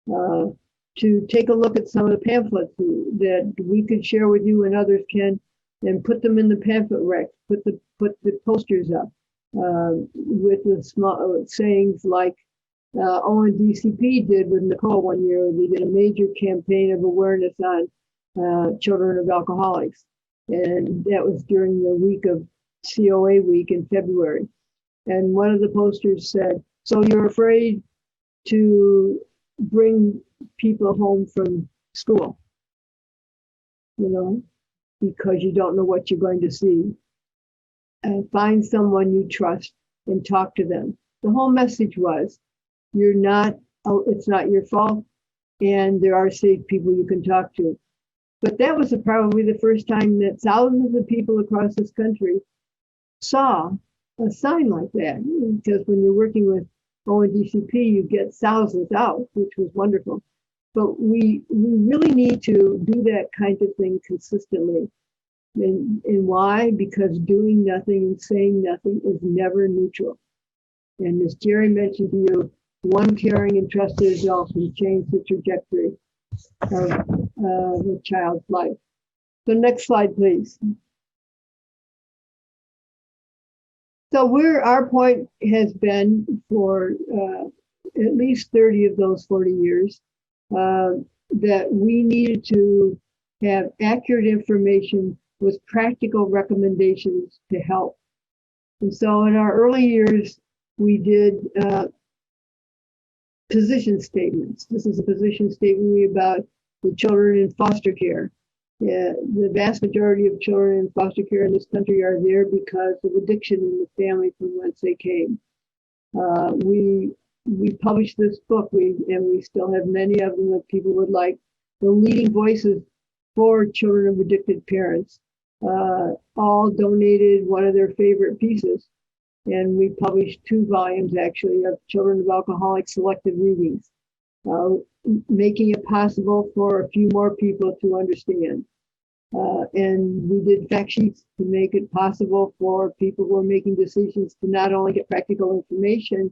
to take a look at some of the pamphlets that we could share with you and others can, and put them in the pamphlet rack, put the posters up with the small sayings like ONDCP did with Nicole one year. They did a major campaign of awareness on children of alcoholics. And that was during the week of COA week in February. And one of the posters said, so you're afraid to bring people home from school, because you don't know what you're going to see. Find someone you trust and talk to them. The whole message was, it's not your fault, and there are safe people you can talk to. But that was probably the first time that thousands of people across this country saw a sign like that. Because when you're working with ONDCP, you get thousands out, which was wonderful. But we really need to do that kind of thing consistently. And why? Because doing nothing and saying nothing is never neutral. And as Jerry mentioned to you, one caring and trusted adult can change the trajectory of a child's life. So next slide, please. So our point has been for at least 30 of those 40 years that we needed to have accurate information with practical recommendations to help. And so in our early years, we did position statements. This is a position statement about the children in foster care. The vast majority of children in foster care in this country are there because of addiction in the family from whence they came. We published this book, and we still have many of them that people would like. The leading voices for children of addicted parents, all donated one of their favorite pieces. And we published 2 volumes, actually, of children of alcoholics selected readings, making it possible for a few more people to understand. And we did fact sheets to make it possible for people who are making decisions to not only get practical information,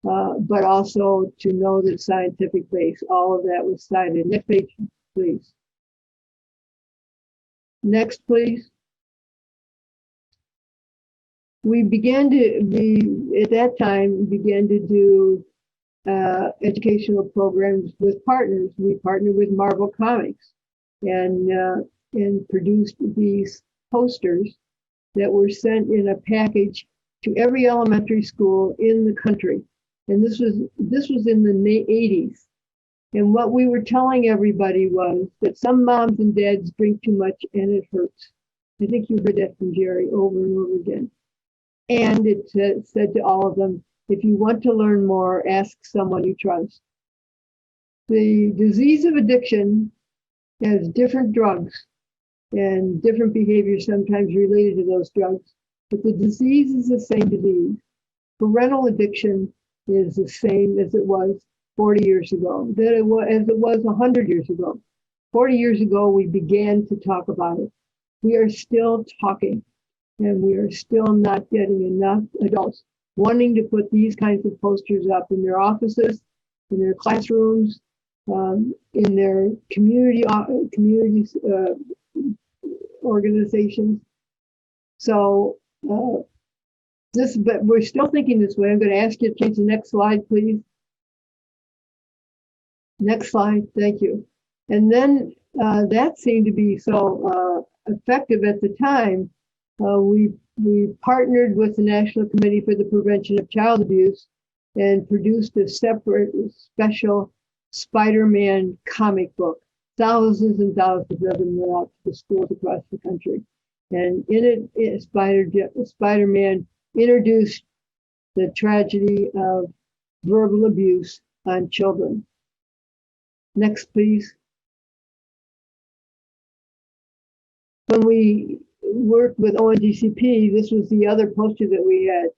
but also to know the scientific base. All of that was cited. Next page, please. Next, please. We began to at that time, began to do educational programs with partners. We partnered with Marvel Comics and produced these posters that were sent in a package to every elementary school in the country. And this was in the 80s. And what we were telling everybody was that some moms and dads drink too much and it hurts. I think you heard that from Jerry over and over again. And it said to all of them, if you want to learn more, ask someone you trust. The disease of addiction has different drugs and different behaviors sometimes related to those drugs, but the disease is the same disease. Parental addiction is the same as it was 40 years ago, as it was 100 years ago. 40 years ago, we began to talk about it. We are still talking. And we are still not getting enough adults wanting to put these kinds of posters up in their offices, in their classrooms, in their communities, organizations. So but we're still thinking this way. I'm going to ask you to change the next slide, please. Next slide, thank you. And then that seemed to be so effective at the time. We partnered with the National Committee for the Prevention of Child Abuse and produced a separate special Spider-Man comic book. Thousands and thousands of them went out to the schools across the country. And in it, Spider-Man introduced the tragedy of verbal abuse on children. Next, please. When we worked with ONGCP, this was the other poster that we had.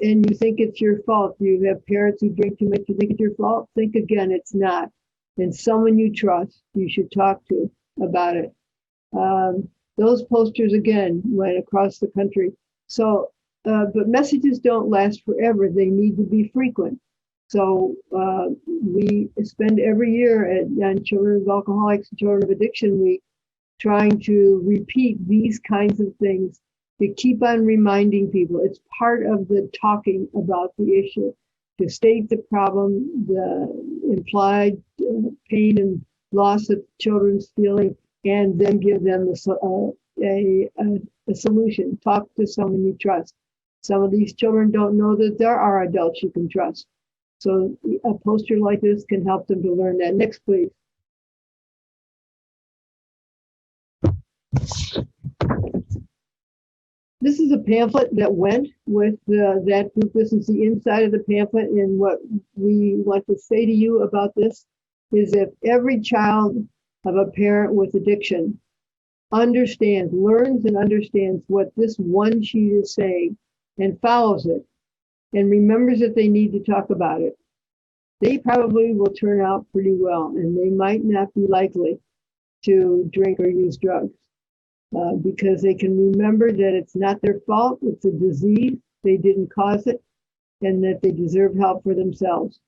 And you think it's your fault. You have parents who drink too much, you think it's your fault? Think again, it's not. And someone you trust, you should talk to about it. Those posters, again, went across the country. So, but messages don't last forever. They need to be frequent. So we spend every year on Children of Alcoholics and Children of Addiction Week trying to repeat these kinds of things to keep on reminding people. It's part of the talking about the issue, to state the problem, the implied pain and loss that children's feeling, and then give them a solution. Talk to someone you trust. Some of these children don't know that there are adults you can trust. So a poster like this can help them to learn that. Next, please. This is a pamphlet that went with that group. This is the inside of the pamphlet. And what we want to say to you about this is if every child of a parent with addiction learns and understands what this one sheet is saying and follows it and remembers that they need to talk about it, they probably will turn out pretty well, and they might not be likely to drink or use drugs because they can remember that it's not their fault, it's a disease, they didn't cause it, and that they deserve help for themselves.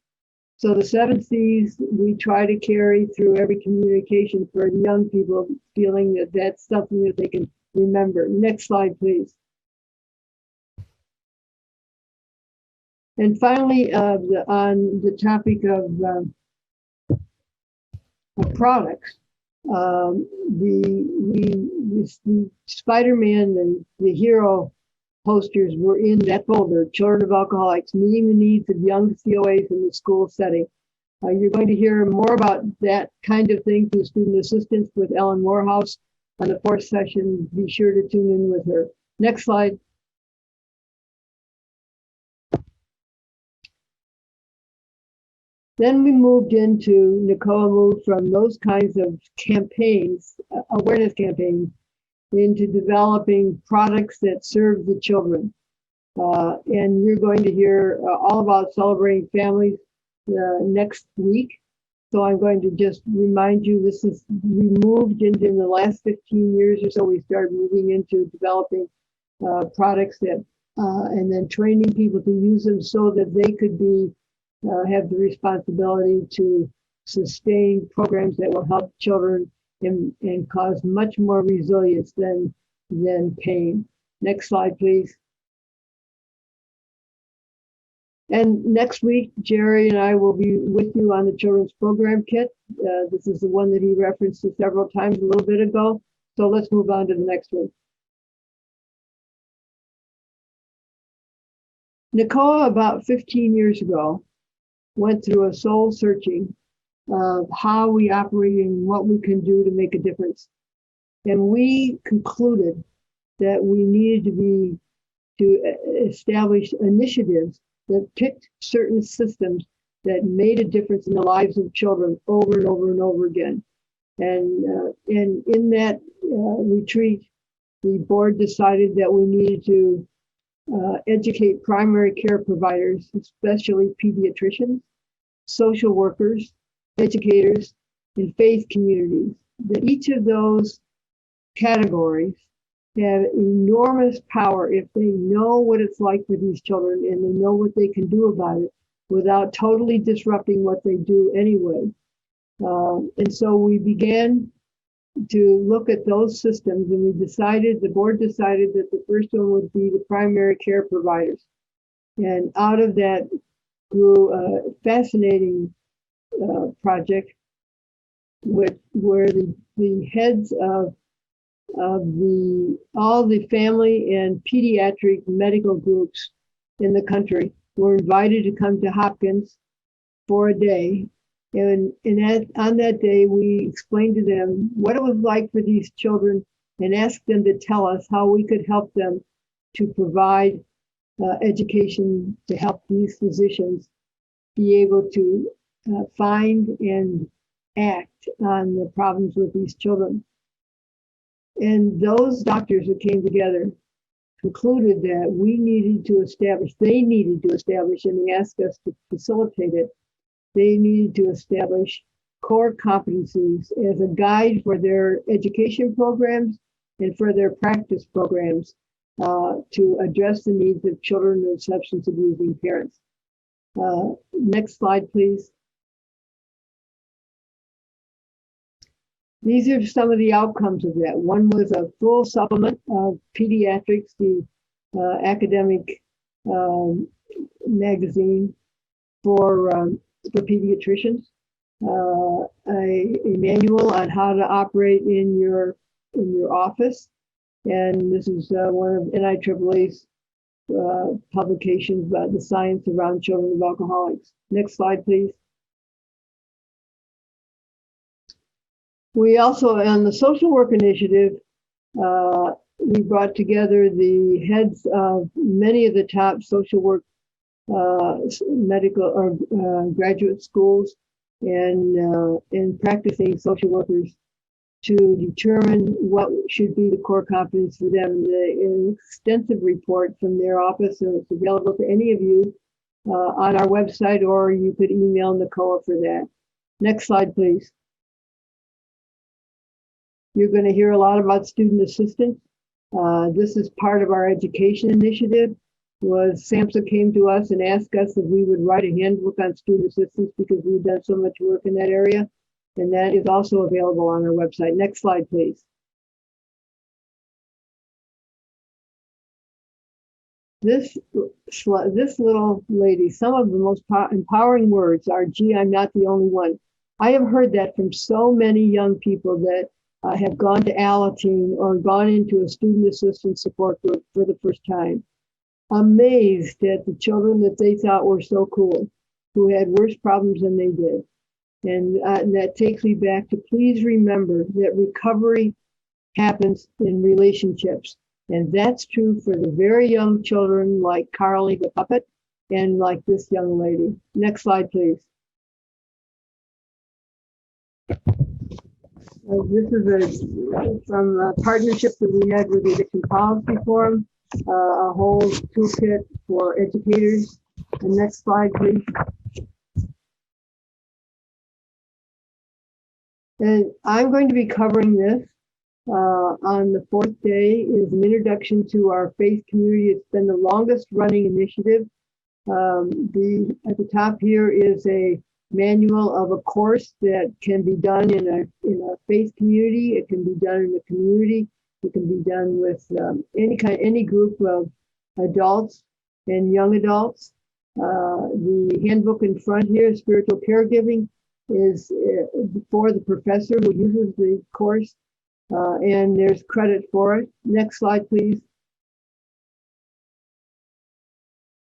So the 7 C's we try to carry through every communication for young people, feeling that that's something that they can remember. Next slide, please. And finally, on the topic of products, the Spider-Man, the hero posters were in that folder, Children of Alcoholics, Meeting the Needs of Young COAs in the School Setting. You're going to hear more about that kind of thing through student assistance with Ellen Morehouse on the 4th session. Be sure to tune in with her. Next slide. Then we moved into, Nicole moved from those kinds of campaigns, awareness campaigns, into developing products that serve the children. And you're going to hear all about celebrating families next week. So I'm going to just remind you, we moved into, in the last 15 years or so, we started moving into developing products that, and then training people to use them so that they could have the responsibility to sustain programs that will help children and cause much more resilience than pain. Next slide, please. And next week, Jerry and I will be with you on the Children's Program Kit. This is the one that he referenced several times a little bit ago. So let's move on to the next one. Nicole, about 15 years ago, went through a soul searching of how we operate and what we can do to make a difference. And we concluded that we needed to establish initiatives that picked certain systems that made a difference in the lives of children over and over and over again. And in that retreat, the board decided that we needed to educate primary care providers, especially pediatricians, social workers, educators, and faith communities. That each of those categories have enormous power if they know what it's like for these children and they know what they can do about it without totally disrupting what they do anyway. And so we began to look at those systems, and the board decided that the first one would be the primary care providers. And out of that grew a fascinating project where the heads of all the family and pediatric medical groups in the country were invited to come to Hopkins for a day. And on that day, we explained to them what it was like for these children and asked them to tell us how we could help them to provide education to help these physicians be able to find and act on the problems with these children. And those doctors that came together concluded that they needed to establish, and they asked us to facilitate it. They needed to establish core competencies as a guide for their education programs and for their practice programs to address the needs of children of substance abusing parents. Next slide, please. These are some of the outcomes of that. One was a full supplement of Pediatrics, the academic magazine for pediatricians, a manual on how to operate in your office, and this is one of NIAAA's publications about the science around children of alcoholics. Next slide, please. We also, on the social work initiative, we brought together the heads of many of the top social work medical or graduate schools and practicing social workers to determine what should be the core competence for them. An extensive report from their office, and it's available for any of you on our website, or you could email NCOA for that. Next slide, please. You're going to hear a lot about student assistance. This is part of our education initiative. SAMHSA came to us and asked us if we would write a handbook on student assistance because we've done so much work in that area. And that is also available on our website. Next slide, please. This little lady, some of the most empowering words are, "Gee, I'm not the only one." I have heard that from so many young people that have gone to Alateen or gone into a student assistance support group for the first time, amazed at the children that they thought were so cool, who had worse problems than they did. And that takes me back to, please remember that recovery happens in relationships. And that's true for the very young children like Carly the puppet and like this young lady. Next slide, please. This is from a partnership that we had with the Addiction Policy Forum, a whole toolkit for educators. And next slide, please. And I'm going to be covering this on the fourth day is an introduction to our faith community. It's been the longest running initiative. At the top here is a manual of a course that can be done in a faith community. It can be done in a community. It can be done with any group of adults and young adults. The handbook in front here, Spiritual Caregiving, is for the professor who uses the course, and there's credit for it. Next slide, please.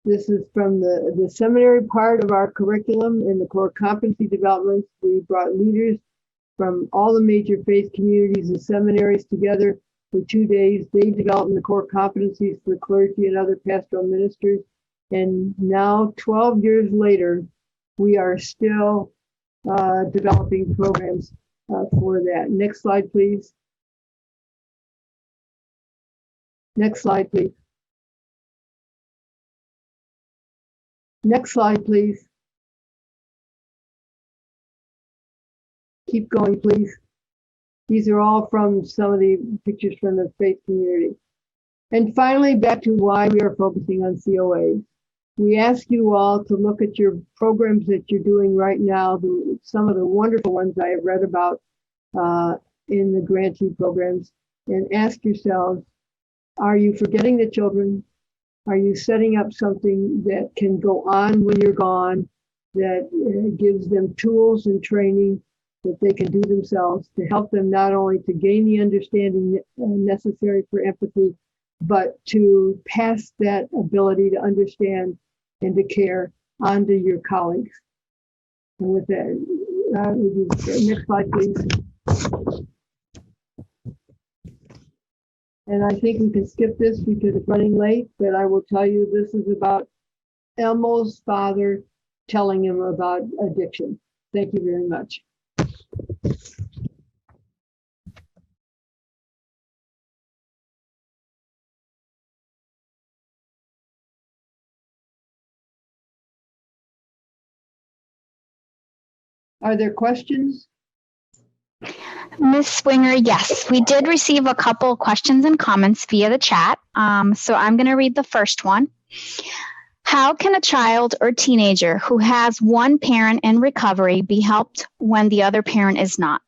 This is from the seminary part of our curriculum and the core competency developments. We brought leaders from all the major faith communities and seminaries together for 2 days. They developed the core competencies for clergy and other pastoral ministers. And now, 12 years later, we are still developing programs for that. Next slide, please. Next slide, please. Next slide, please. Keep going, please. These are all from some of the pictures from the faith community. And finally, back to why we are focusing on COAs. We ask you all to look at your programs that you're doing right now, some of the wonderful ones I have read about in the grantee programs, and ask yourselves, are you forgetting the children? Are you setting up something that can go on when you're gone, that gives them tools and training that they can do themselves to help them not only to gain the understanding necessary for empathy, but to pass that ability to understand and to care onto your colleagues? And with that, next slide, please. And I think we can skip this because it's running late, but I will tell you this is about Elmo's father telling him about addiction. Thank you very much. Are there questions?
Ms. Swinger, yes, we did receive a couple questions and comments via the chat. So I'm going to read the first one. How can a child or teenager who has one parent in recovery be helped when the other parent is not?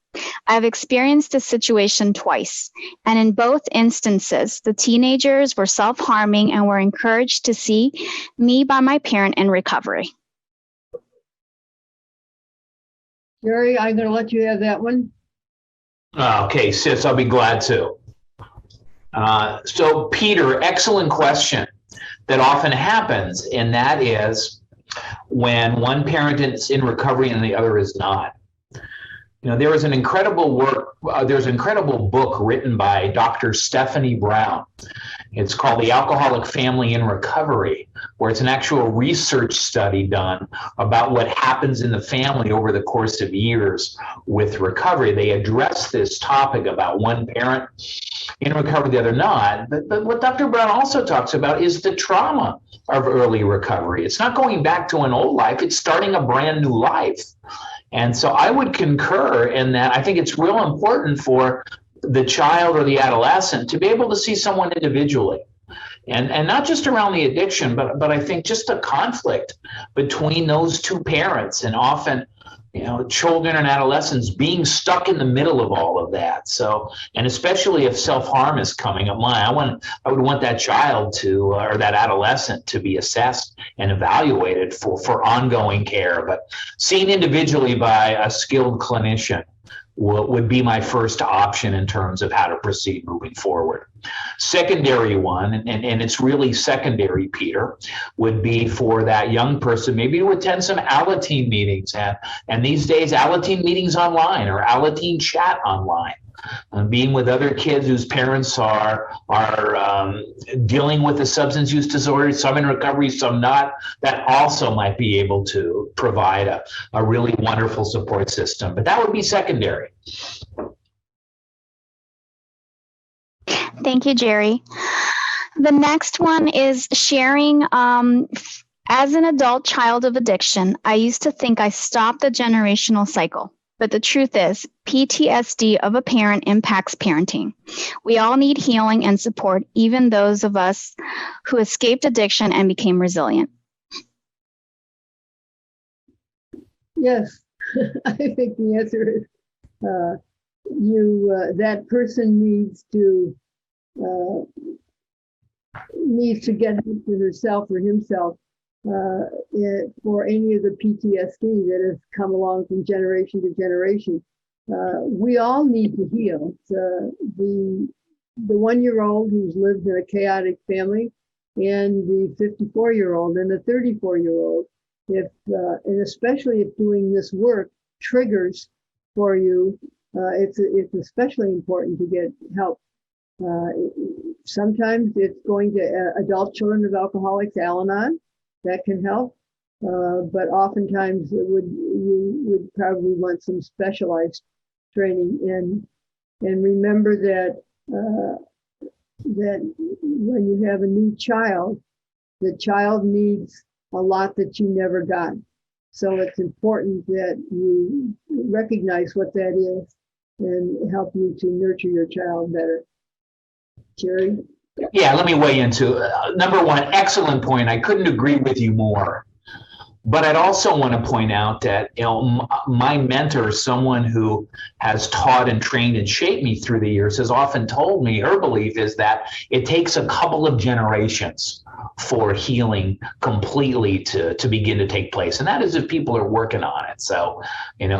I've experienced this situation twice, and in both instances, the teenagers were self-harming and were encouraged to see me by my parent in recovery.
Jerry, I'm going to let you have that one.
Okay, sis, I'll be glad to. So, Peter, excellent question that often happens, and that is when one parent is in recovery and the other is not. You know, there is an incredible there's an incredible book written by Dr. Stephanie Brown. It's called The Alcoholic Family in Recovery, where it's an actual research study done about what happens in the family over the course of years with recovery. They address this topic about one parent in recovery, the other not. But what Dr. Brown also talks about is the trauma of early recovery. It's not going back to an old life, it's starting a brand new life. And so I would concur in that. I think it's real important for the child or the adolescent to be able to see someone individually. And not just around the addiction, but I think just the conflict between those two parents, and often, children and adolescents being stuck in the middle of all of that. So, and especially if self-harm is coming up, I would want that child to, or that adolescent to be assessed and evaluated for ongoing care, but seen individually by a skilled clinician would be my first option in terms of how to proceed moving forward. Secondary one, and it's really secondary, Peter, would be for that young person maybe to attend some Alateen meetings, and these days Alateen meetings online or Alateen chat online. Being with other kids whose parents are dealing with a substance use disorder, some in recovery, some not, that also might be able to provide a really wonderful support system. But that would be secondary.
Thank you, Jerry. The next one is sharing. As an adult child of addiction, I used to think I stopped the generational cycle. But the truth is, PTSD of a parent impacts parenting. We all need healing and support, even those of us who escaped addiction and became resilient.
Yes, I think the answer is that person needs to get help for herself or himself for any of the PTSD that has come along from generation to generation. We all need to heal. The 1-year-old who's lived in a chaotic family, and the 54-year-old and the 34-year-old, and especially if doing this work triggers for you, it's especially important to get help. Sometimes it's going to adult children of alcoholics, Al-Anon, that can help. But oftentimes you would probably want some specialized training. And remember that when you have a new child, the child needs a lot that you never got. So it's important that you recognize what that is and help you to nurture your child better. Jerry?
Yeah, let me weigh into number one, excellent point. I couldn't agree with you more. But I'd also want to point out that my mentor, someone who has taught and trained and shaped me through the years, has often told me her belief is that it takes a couple of generations for healing completely to begin to take place. And that is if people are working on it. So,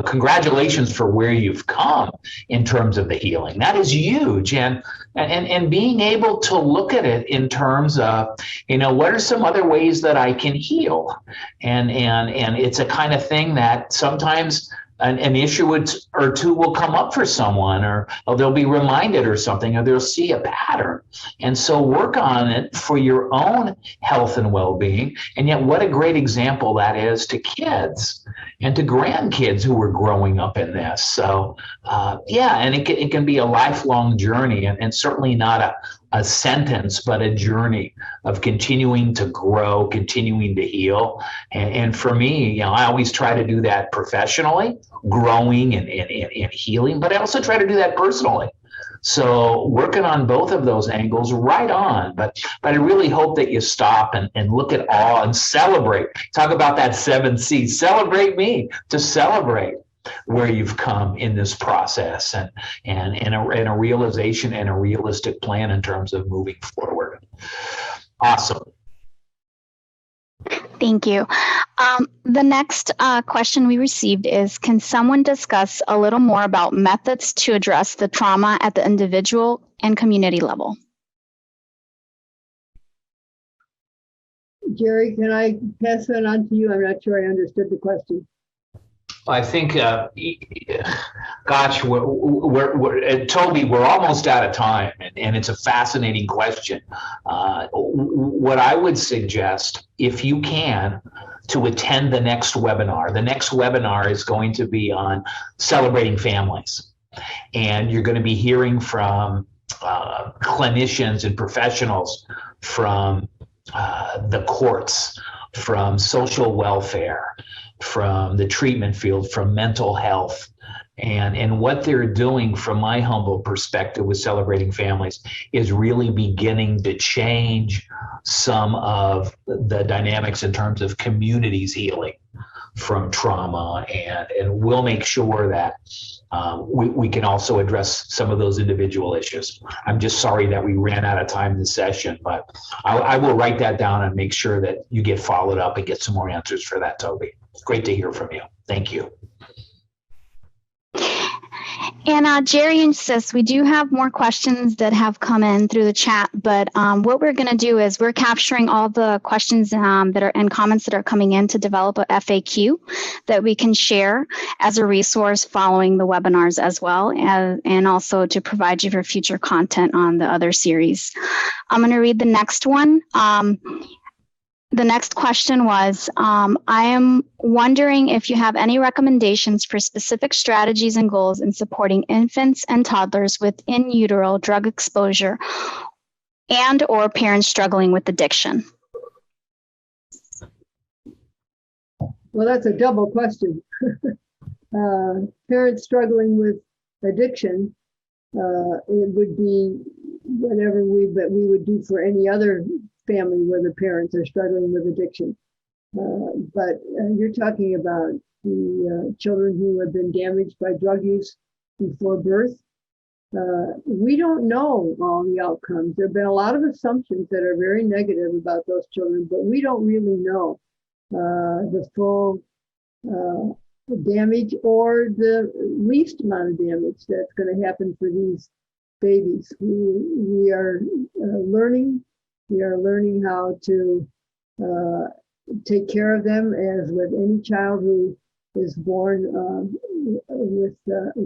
congratulations for where you've come in terms of the healing. That is huge. And being able to look at it in terms of, what are some other ways that I can heal? And it's a kind of thing that sometimes an issue or two will come up for someone, or they'll be reminded or something, or they'll see a pattern. And so work on it for your own health and well-being. And yet what a great example that is to kids and to grandkids who are growing up in this. So and it can be a lifelong journey, and certainly not a sentence, but a journey of continuing to grow, continuing to heal. And for me, I always try to do that professionally, growing and healing, but I also try to do that personally. So working on both of those angles, right on. But I really hope that you stop and look at all and celebrate. Talk about that 7 C's. Celebrate me, to celebrate where you've come in this process, and a realization and a realistic plan in terms of moving forward. Awesome.
Thank you. The next question we received is, can someone discuss a little more about methods to address the trauma at the individual and community level?
Jerry, can I pass that on to you? I'm not sure I understood the question.
I think, gosh, Toby, we're almost out of time, and it's a fascinating question. What I would suggest, if you can, to attend the next webinar. The next webinar is going to be on celebrating families. And you're going to be hearing from clinicians and professionals from the courts, from social welfare, from the treatment field, from mental health. And what they're doing, from my humble perspective with Celebrating Families, is really beginning to change some of the dynamics in terms of communities healing from trauma. And we'll make sure that we can also address some of those individual issues. I'm just sorry that we ran out of time this session, but I will write that down and make sure that you get followed up and get some more answers for that, Toby. Great to hear from you. Thank you.
And Jerry and Sis, we do have more questions that have come in through the chat, but what we're going to do is we're capturing all the questions that are and comments that are coming in to develop a FAQ that we can share as a resource following the webinars as well, and also to provide you for future content on the other series. I'm going to read the next one. The next question was, I am wondering if you have any recommendations for specific strategies and goals in supporting infants and toddlers with in utero drug exposure and or parents struggling with addiction.
Well, that's a double question. Parents struggling with addiction, it would be whatever we would do for any other family where the parents are struggling with addiction. But you're talking about the children who have been damaged by drug use before birth. We don't know all the outcomes. There have been a lot of assumptions that are very negative about those children, but we don't really know the full damage or the least amount of damage that's going to happen for these babies. We are learning. We are learning how to take care of them, as with any child who is born with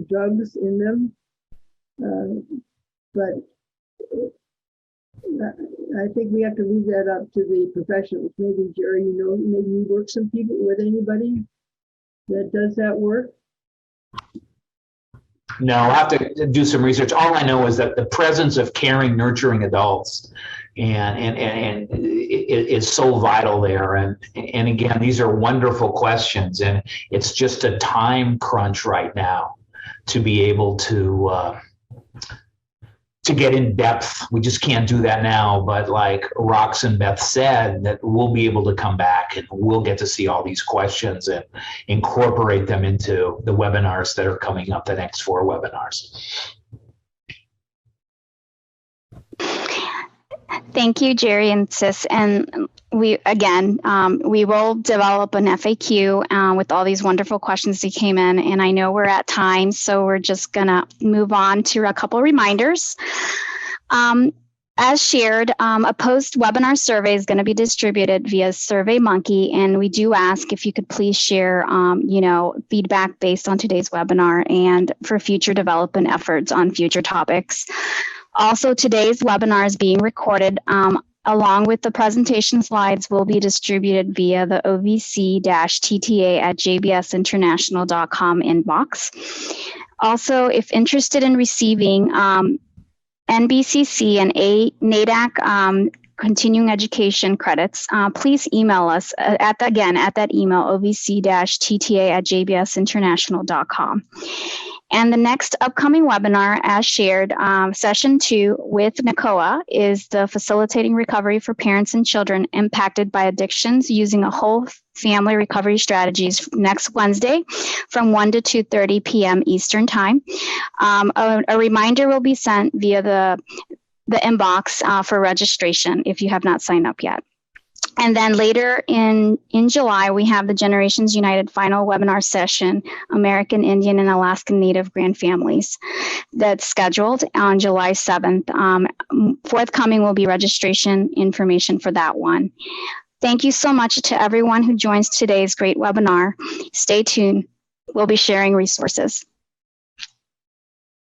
drugs in them. But I think we have to leave that up to the professionals. Maybe, Jerry, maybe you work with anybody that does that work?
No, I'll have to do some research. All I know is that the presence of caring, nurturing adults and it is so vital there. And again, these are wonderful questions, and it's just a time crunch right now to be able to get in depth. We just can't do that now, but like Rox and Beth said, that we'll be able to come back and we'll get to see all these questions and incorporate them into the webinars that are coming up, the next 4 webinars.
Thank you, Jerry and Sis. And we will develop an FAQ with all these wonderful questions that came in. And I know we're at time, so we're just going to move on to a couple reminders. As shared, a post-webinar survey is going to be distributed via SurveyMonkey, and we do ask if you could please share, feedback based on today's webinar and for future development efforts on future topics. Also, today's webinar is being recorded along with the presentation slides will be distributed via the ovc-tta@jbsinternational.com inbox. Also, if interested in receiving NBCC and NADAC continuing education credits, please email us at that email, ovc-tta@jbsinternational.com. And the next upcoming webinar, as shared, session 2 with NCOA, is the Facilitating Recovery for Parents and Children Impacted by Addictions Using a Whole Family Recovery Strategies, next Wednesday from 1 to 2:30 p.m. Eastern Time. A reminder will be sent via the inbox for registration if you have not signed up yet. And then later in July, we have the Generations United final webinar session, American Indian and Alaskan Native Grand Families, that's scheduled on July 7th. Forthcoming will be registration information for that one. Thank you so much to everyone who joins today's great webinar. Stay tuned. We'll be sharing resources.